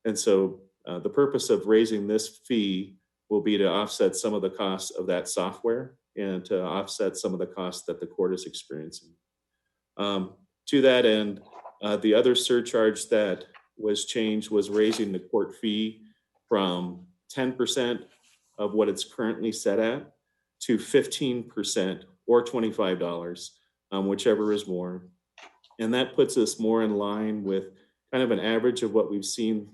And so the purpose of raising this fee will be to offset some of the costs of that software and to offset some of the costs that the court is experiencing. To that end, the other surcharge that was changed was raising the court fee from 10% of what it's currently set at to 15% or $25, whichever is more. And that puts us more in line with kind of an average of what we've seen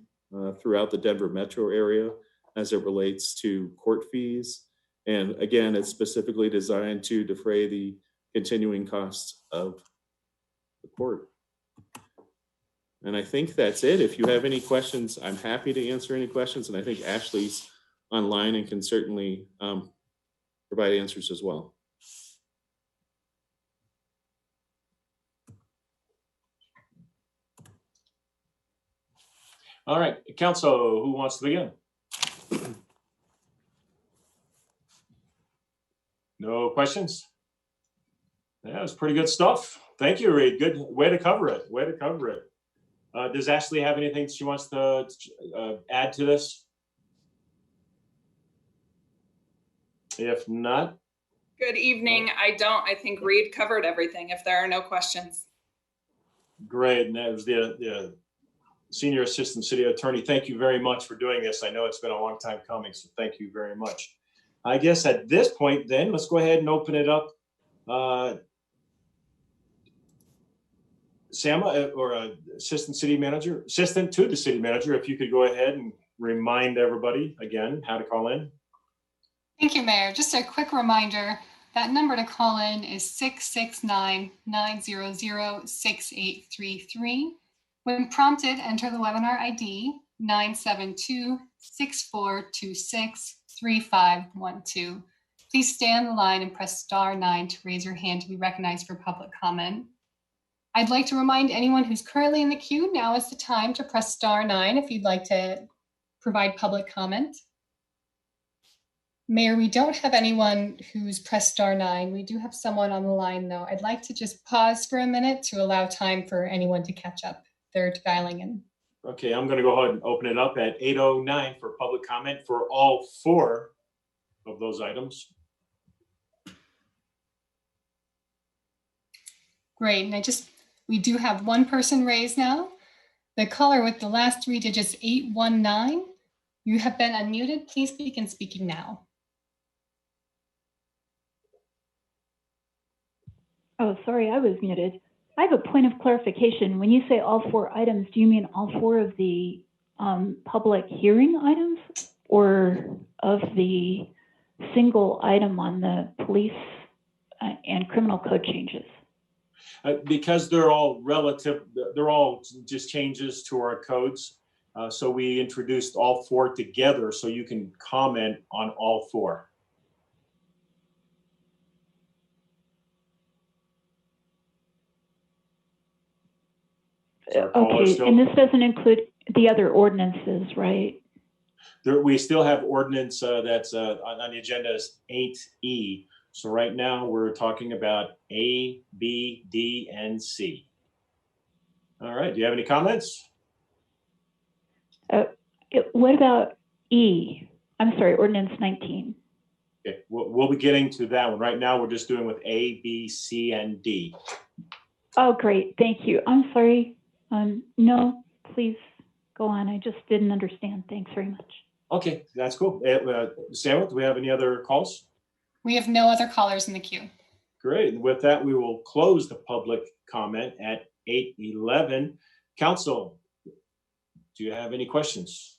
throughout the Denver metro area as it relates to court fees. And again, it's specifically designed to defray the continuing costs of the court. And I think that's it. If you have any questions, I'm happy to answer any questions. And I think Ashley's online and can certainly provide answers as well. All right, council, who wants to begin? No questions? Yeah, it was pretty good stuff. Thank you, Reed. Good way to cover it. Way to cover it. Does Ashley have anything she wants to add to this? If not. Good evening. I don't. I think Reed covered everything if there are no questions. Great. And that was the Senior Assistant City Attorney. Thank you very much for doing this. I know it's been a long time coming, so thank you very much. I guess at this point then, let's go ahead and open it up. Sama, or Assistant City Manager, Assistant to the City Manager, if you could go ahead and remind everybody again how to call in. Thank you, Mayor. Just a quick reminder, that number to call in is 669-900-6833. When prompted, enter the webinar ID 972-6426-3512. Please stay on the line and press *9 to raise your hand to be recognized for public comment. I'd like to remind anyone who's currently in the queue, now is the time to press *9 if you'd like to provide public comment. Mayor, we don't have anyone who's pressed *9. We do have someone on the line, though. I'd like to just pause for a minute to allow time for anyone to catch up. They're dialing in. Okay, I'm going to go ahead and open it up at 8:09 for public comment for all 4 of those items. Great, and we do have one person raised now. The caller with the last three digits, 819. You have been unmuted. Please begin speaking now. Oh, sorry, I was muted. I have a point of clarification. When you say all four items, do you mean all four of the public hearing items or of the single item on the police and criminal code changes? Because they're all relative, they're all just changes to our codes. So we introduced all four together so you can comment on all four. Okay, and this doesn't include the other ordinances, right? We still have ordinance that's on the agenda is 8E. So right now we're talking about A, B, D, and C. All right, do you have any comments? What about E? I'm sorry, ordinance 19. Okay, we'll be getting to that one. Right now we're just doing with A, B, C, and D. Oh, great, thank you. I'm sorry. No, please go on. I just didn't understand. Thanks very much. Okay, that's cool. Samuel, do we have any other calls? We have no other callers in the queue. Great. And with that, we will close the public comment at 8:11. Council, do you have any questions?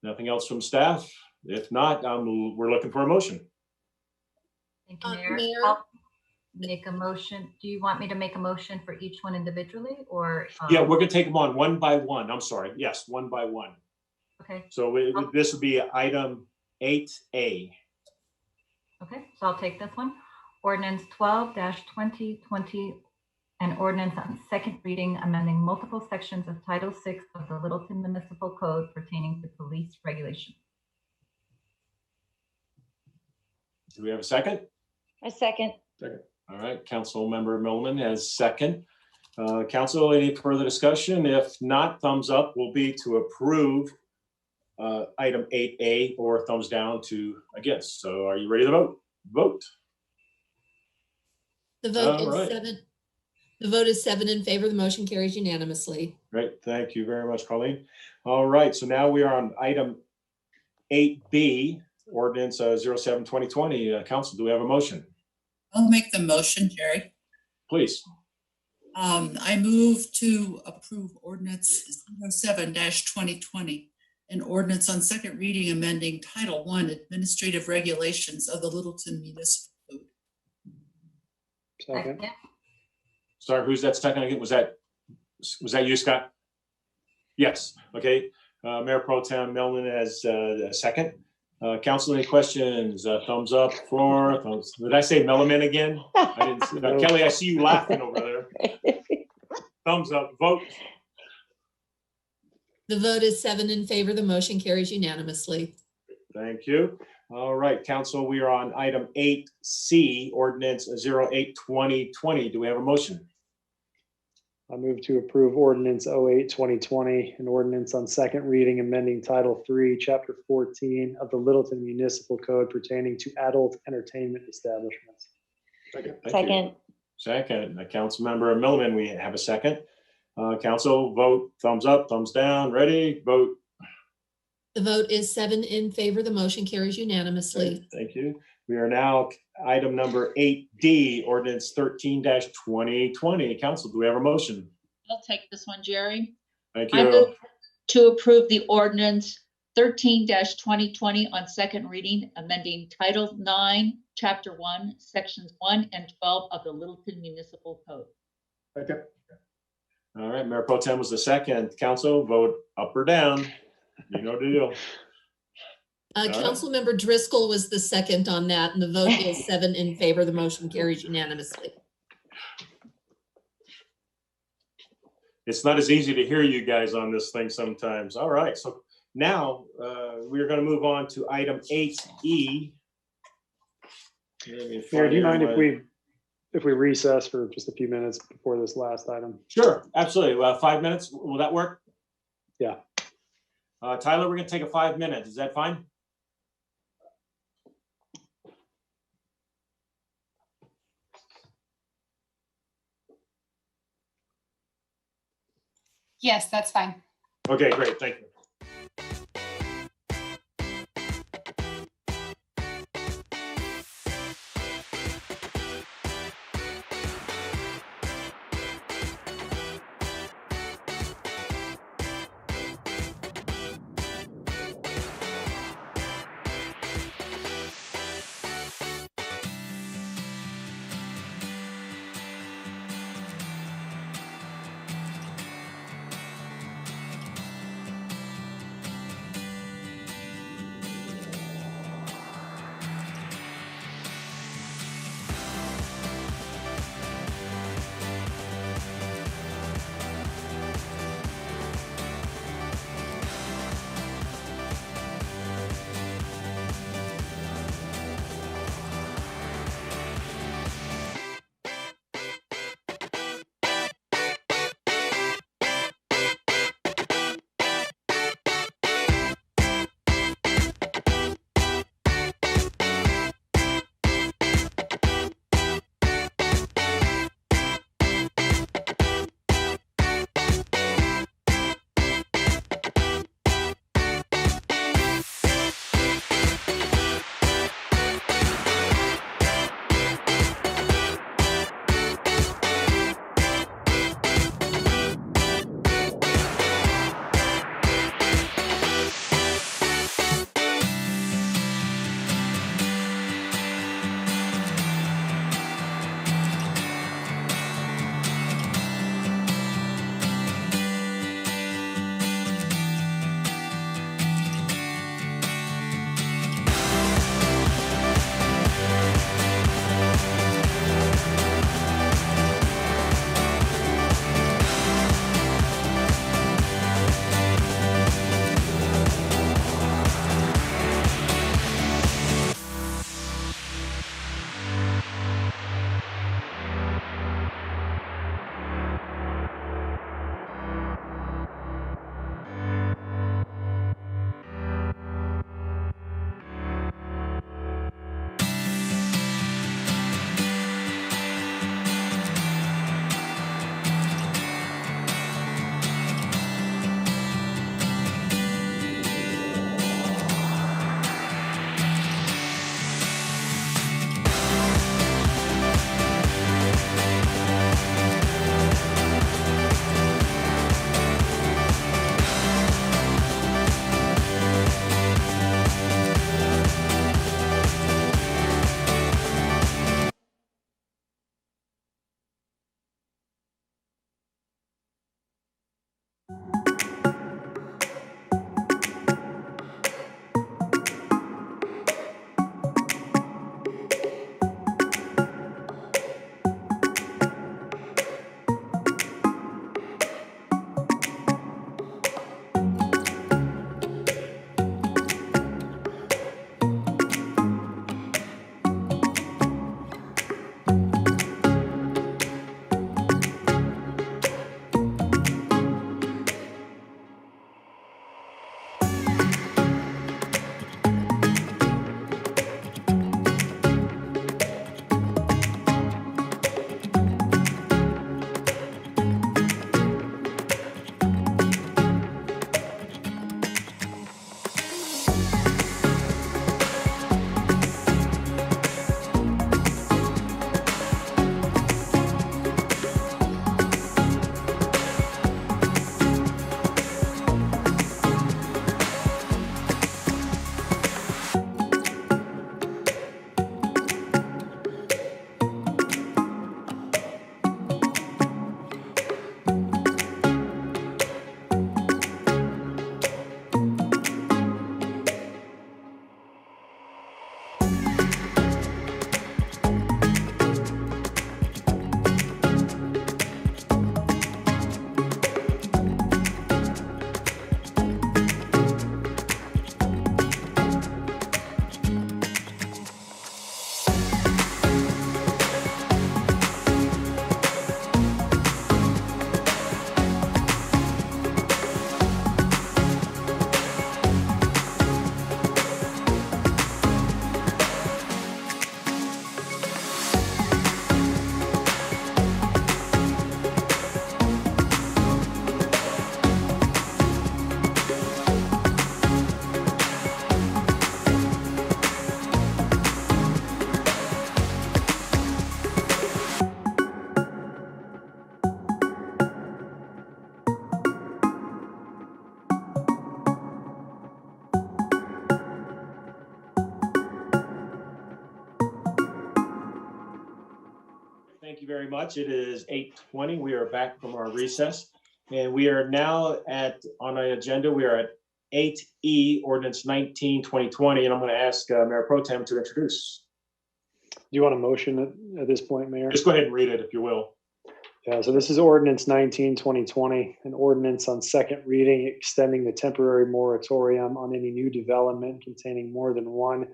Nothing else from staff? If not, we're looking for a motion. Thank you, Mayor. Mayor? I'll make a motion. Do you want me to make a motion for each one individually or? Yeah, we're gonna take them on one by one. I'm sorry. Yes, one by one. Okay. So this would be item 8A. Okay, so I'll take this one. Ordinance 12-2020, an ordinance on second reading amending multiple sections of Title VI of the Littleton Municipal Code pertaining to police regulation. Do we have a second? A second. Second. All right, Councilmember Millman has second. Council, any further discussion? If not, thumbs up will be to approve item 8A or thumbs down to against. So are you ready to vote? Vote. The vote All is right. 7. The vote is 7 in favor. The motion carries unanimously. Great, thank you very much, Colleen. All right, so now we are on item 8B, ordinance 07-2020. Council, do we have a motion? I'll make the motion, Jerry. Please. I move to approve ordinance 07-2020, an ordinance on second reading amending Title I Administrative Regulations of the Littleton Municipal Code. Second. Sorry, who's that second again? Was that you, Scott? Yes, okay. Mayor Pro Tem Millman as a second. Council, any questions? Thumbs up, floor, thumbs. Did I say Milliman again? I didn't see that. Kelly, I see you laughing over there. Thumbs up, vote. The vote is 7 in favor. The motion carries unanimously. Thank you. All right, Council, we are on item 8C, ordinance 08-2020. Do we have a motion? I move to approve ordinance 08-2020, an ordinance on second reading amending Title III, Chapter 14 of the Littleton Municipal Code pertaining to adult entertainment establishments. Second. Thank Second. you. Second. Councilmember Milliman, we have a second. Council, vote, thumbs up, thumbs down, ready, vote. The vote is 7 in favor. The motion carries unanimously. Thank you. We are now item number 8D, ordinance 13-2020. Council, do we have a motion? I'll take this one, Jerry. Thank I you. move to approve the ordinance 13-2020 on second reading, amending Title IX, Chapter 1, Sections 1 and 12 of the Littleton Municipal Code. Okay. All right, Mayor Pro Tem was the second. Council, vote up or down. You know the deal. Councilmember Driscoll was the second on that, and the vote is 7 in favor. The motion carries unanimously. It's not as easy to hear you guys on this thing sometimes. All right, so now we're going to move on to item 8E. Mayor, do you mind if we recess for just a few minutes before this last item? Sure, absolutely. 5 minutes, will that work? Yeah. Tyler, we're going to take a 5 minutes. Is that fine? Yes, that's fine. Okay, great, thank you. Thank you very much. It is 8:20. We are back from our recess. And we are now on our agenda, we are at 8E, Ordinance 19, 2020. And I'm going to ask Mayor Pro Tem to introduce. Do you want a motion at this point, Mayor? Just go ahead and read it if you will. Yeah, so this is Ordinance 19, 2020, an ordinance on second reading extending the temporary moratorium on any new development containing more than one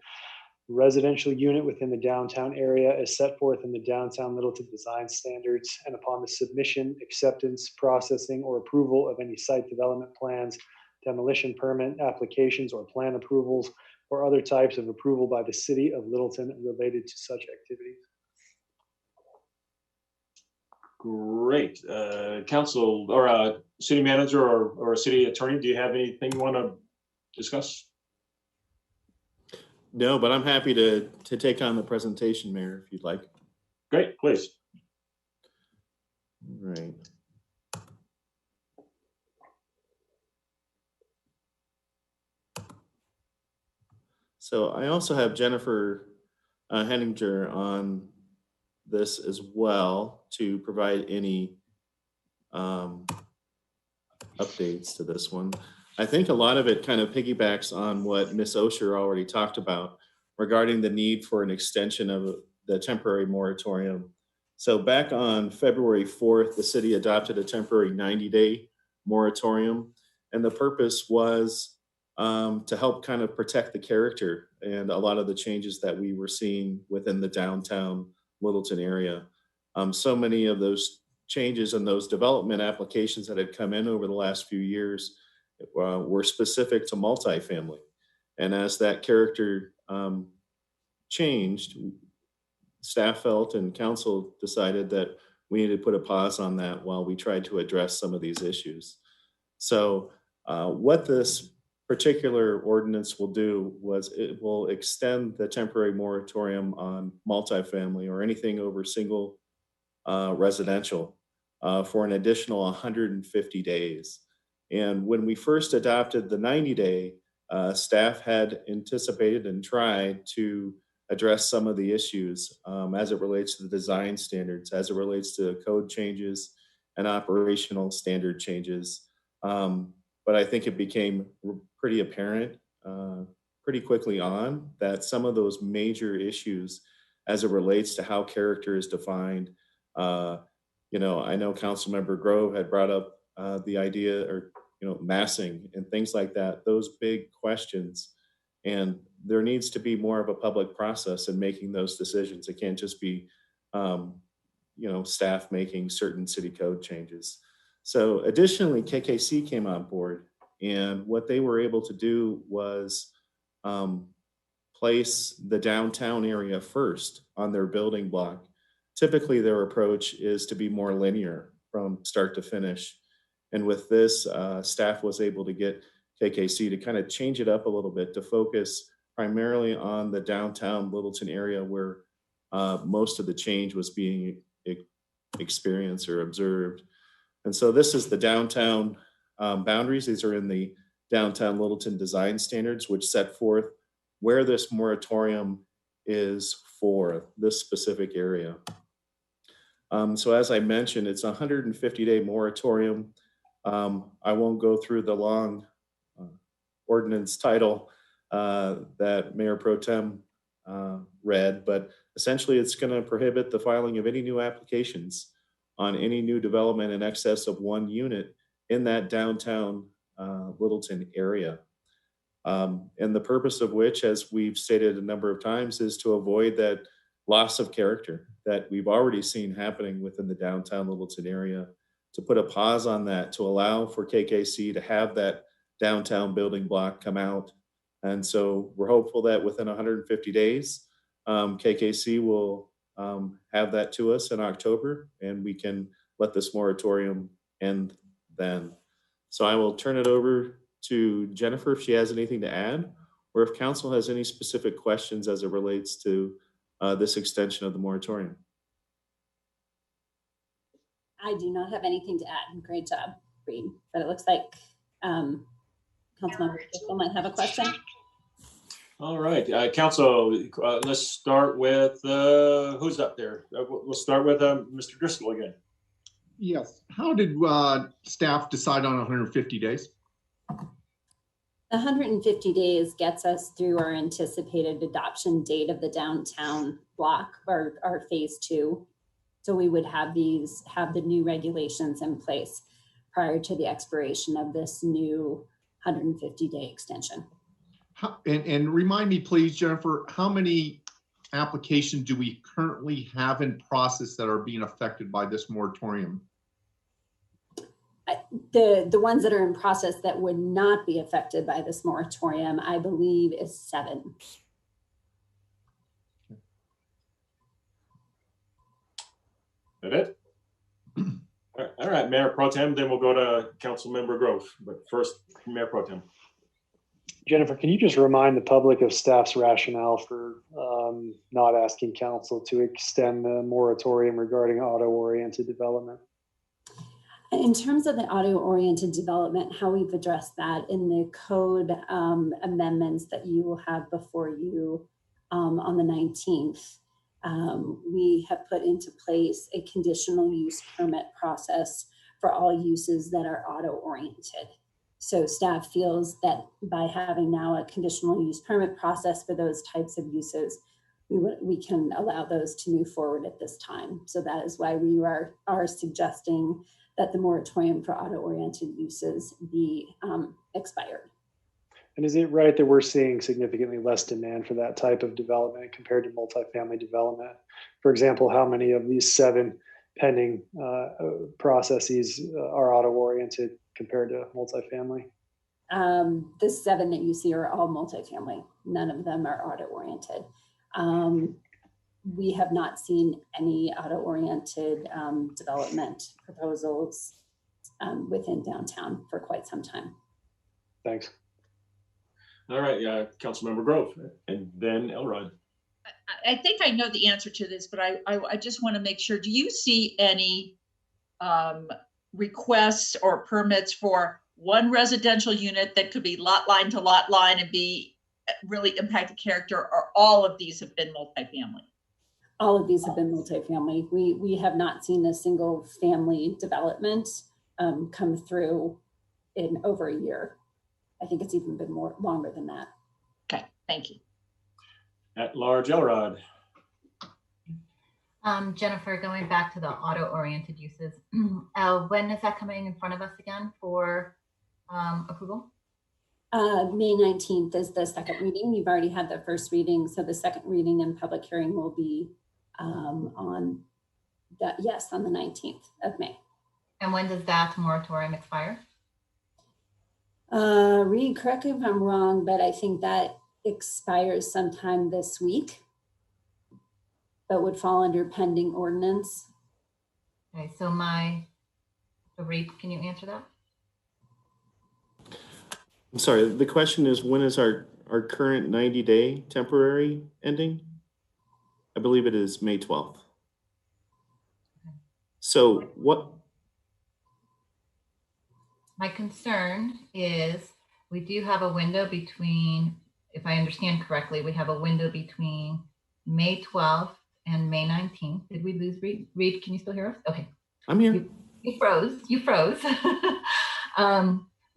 residential unit within the downtown area as set forth in the Downtown Littleton Design Standards, and upon the submission, acceptance, processing, or approval of any site development plans, demolition permit applications, or plan approvals, or other types of approval by the city of Littleton related to such activities. Great. Council or city manager or city attorney, do you have anything you want to discuss? No, but I'm happy to take on the presentation, Mayor, if you'd like. Great, please. All right. So I also have Jennifer Henninger on this as well to provide any updates to this one. I think a lot of it kind of piggybacks on what Ms. Osher already talked about regarding the need for an extension of the temporary moratorium. So back on February 4th, the city adopted a temporary 90-day moratorium, and the purpose was to help kind of protect the character and a lot of the changes that we were seeing within the downtown Littleton area. So many of those changes and those development applications that had come in over the last few years were specific to multifamily. And as that character changed, staff felt and council decided that we needed to put a pause on that while we tried to address some of these issues. So what this particular ordinance will do was it will extend the temporary moratorium on multifamily or anything over single residential for an additional 150 days. And when we first adopted the 90-day, staff had anticipated and tried to address some of the issues as it relates to the design standards, as it relates to code changes and operational standard changes. But I think it became pretty apparent pretty quickly on that some of those major issues as it relates to how character is defined, I know Councilmember Grove had brought up the idea or, massing and things like that, those big questions. And there needs to be more of a public process in making those decisions. It can't just be, staff making certain city code changes. So additionally, KKC came on board, and what they were able to do was place the downtown area first on their building block. Typically, their approach is to be more linear from start to finish. And with this, staff was able to get KKC to kind of change it up a little bit to focus primarily on the downtown Littleton area where most of the change was being experienced or observed. And so this is the downtown boundaries. These are in the Downtown Littleton Design Standards, which set forth where this moratorium is for this specific area. So as I mentioned, it's a 150-day moratorium. I won't go through the long ordinance title that Mayor Pro Tem read, but essentially it's going to prohibit the filing of any new applications on any new development in excess of one unit in that downtown Littleton area. And the purpose of which, as we've stated a number of times, is to avoid that loss of character that we've already seen happening within the downtown Littleton area, to put a pause on that, to allow for KKC to have that downtown building block come out. And so we're hopeful that within 150 days, KKC will have that to us in October, and we can let this moratorium end then. So I will turn it over to Jennifer if she has anything to add, or if council has any specific questions as it relates to this extension of the moratorium. I do not have anything to add. Great job, Reed. But it looks like Councilmember Driscoll might have a question. All right, council, let's start with, who's up there? We'll start with Mr. Driscoll again. Yes. How did staff decide on 150 days? 150 days gets us through our anticipated adoption date of the downtown block, or our phase 2. So we would have the new regulations in place prior to the expiration of this new 150-day extension. And remind me, please, Jennifer, how many applications do we currently have in process that are being affected by this moratorium? The ones that are in process that would not be affected by this moratorium, I believe, is 7. That it? All right, Mayor Pro Tem, then we'll go to Councilmember Grove, but first, Mayor Pro Tem. Jennifer, can you just remind the public of staff's rationale for not asking council to extend the moratorium regarding auto-oriented development? In terms of the auto-oriented development, how we've addressed that in the code amendments that you will have before you on the 19th, we have put into place a conditional use permit process for all uses that are auto-oriented. So staff feels that by having now a conditional use permit process for those types of uses, we can allow those to move forward at this time. So that is why we are suggesting that the moratorium for auto-oriented uses be expired. And is it right that we're seeing significantly less demand for that type of development compared to multifamily development? For example, how many of these 7 pending processes are auto-oriented compared to multifamily? The 7 that you see are all multifamily. None of them are auto-oriented. We have not seen any auto-oriented development proposals within downtown for quite some time. Thanks. All right, Councilmember Grove, and then Elrod. I think I know the answer to this, but I just want to make sure. Do you see any requests or permits for one residential unit that could be lot line to lot line and be really impact the character, or all of these have been multifamily? All of these have been multifamily. We have not seen a single family development come through in over a year. I think it's even been longer than that. Okay, thank you. At large, Elrod. Jennifer, going back to the auto-oriented uses, when is that coming in front of us again for approval? May 19th is the second reading. You've already had the first reading, so the second reading and public hearing will be on the 19th of May. And when does that moratorium expire? Reed, correct me if I'm wrong, but I think that expires sometime this week, but would fall under pending ordinance. Okay, so Reed, can you answer that? I'm sorry, the question is, when is our current 90-day temporary ending? I believe it is May 12th. So what? My concern is we do have a window between, if I understand correctly, we have a window between May 12th and May 19th. Did we lose Reed? Reed, can you still hear us? Okay. I'm here. You froze.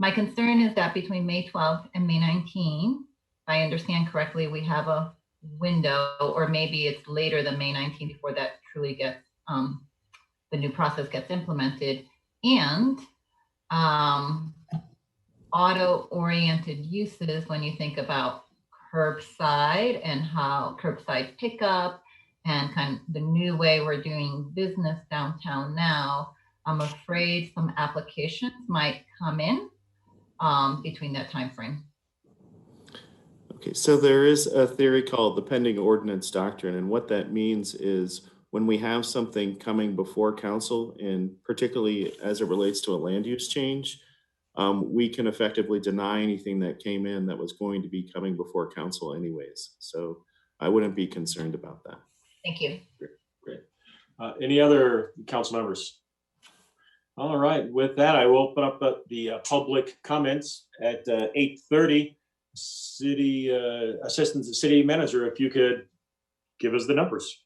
My concern is that between May 12th and May 19th, if I understand correctly, we have a window, or maybe it's later than May 19th before that truly gets, the new process gets implemented. And auto-oriented uses, when you think about curbside and how curbside pickup and kind of the new way we're doing business downtown now, I'm afraid some applications might come in between that time frame. Okay, so there is a theory called the pending ordinance doctrine, and what that means is when we have something coming before council, and particularly as it relates to a land use change, we can effectively deny anything that came in that was going to be coming before council anyways. So I wouldn't be concerned about that. Thank you. Great. Any other council members? All right, with that, I will open up the public comments at 8:30. City Assistant City Manager, if you could give us the numbers.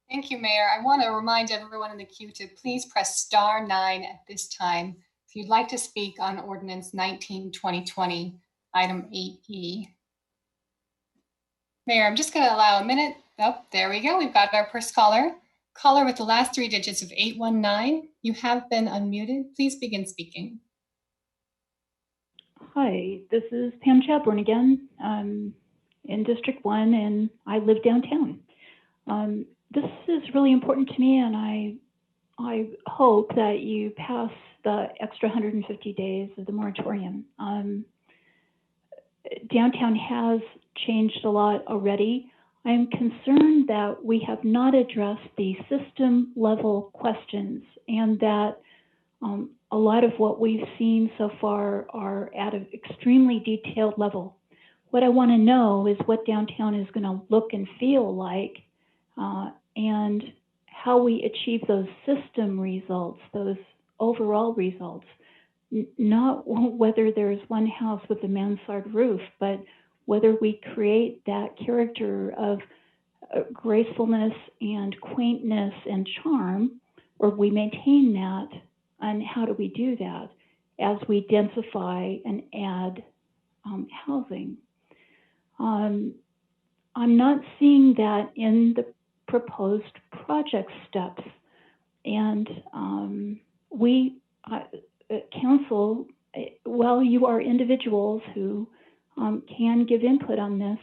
Thank you, Mayor. I want to remind everyone in the queue to please press *9 at this time if you'd like to speak on Ordinance 19-2020, item 8E. Mayor, I'm just going to allow a minute. Oh, there we go. We've got our first caller. Caller with the last 3 digits of 819. You have been unmuted. Please begin speaking. Hi, this is Pam Chadbourne again. I'm in District 1 and I live downtown. This is really important to me, and I hope that you pass the extra 150 days of the moratorium. Downtown has changed a lot already. I'm concerned that we have not addressed the system level questions, and that a lot of what we've seen so far are at an extremely detailed level. What I want to know is what downtown is going to look and feel like, and how we achieve those system results, those overall results. Not whether there's one house with a mansard roof, but whether we create that character of gracefulness and quaintness and charm, or we maintain that, and how do we do that as we densify and add housing. I'm not seeing that in the proposed project steps, and council, well, you are individuals who can give input on this.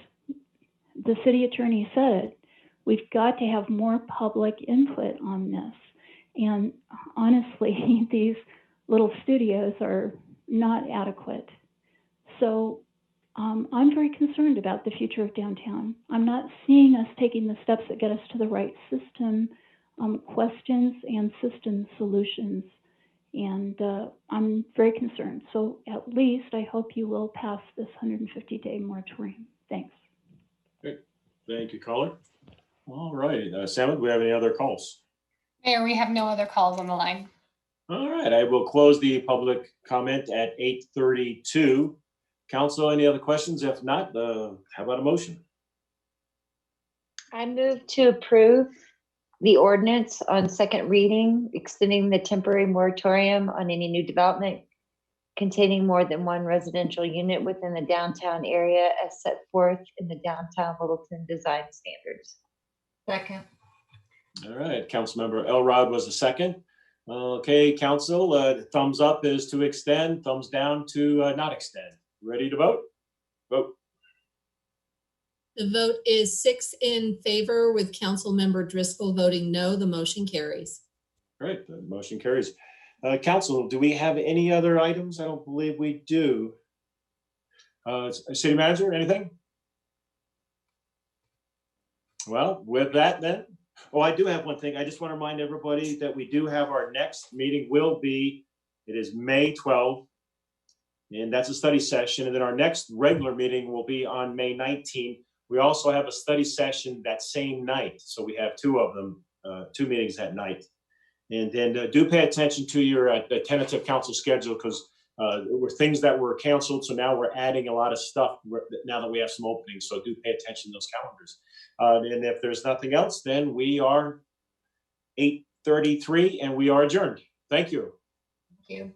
The city attorney said we've got to have more public input on this, and honestly, these little studios are not adequate. So I'm very concerned about the future of downtown. I'm not seeing us taking the steps that get us to the right system questions and system solutions. And I'm very concerned. So at least I hope you will pass this 150-day moratorium. Thanks. Great. Thank you, caller. All right, Sam, do we have any other calls? Mayor, we have no other calls on the line. All right, I will close the public comment at 8:32. Council, any other questions? If not, how about a motion? I move to approve the ordinance on second reading, extending the temporary moratorium on any new development containing more than one residential unit within the downtown area as set forth in the downtown Littleton design standards. Second. All right, Councilmember Elrod was the second. Okay, council, thumbs up is to extend, thumbs down to not extend. Ready to vote? Vote. The vote is 6 in favor with Councilmember Driscoll voting no. The motion carries. Great, the motion carries. Council, do we have any other items? I don't believe we do. City Manager, anything? Well, with that then. Oh, I do have one thing. I just want to remind everybody that we do have our next meeting it is May 12th, and that's a study session. And then our next regular meeting will be on May 19th. We also have a study session that same night. So we have two of them, 2 meetings that night. And then do pay attention to your tentative council schedule, because there were things that were canceled. So now we're adding a lot of stuff now that we have some openings. So do pay attention to those calendars. And if there's nothing else, then we are 8:33 and we are adjourned. Thank you. Thank you.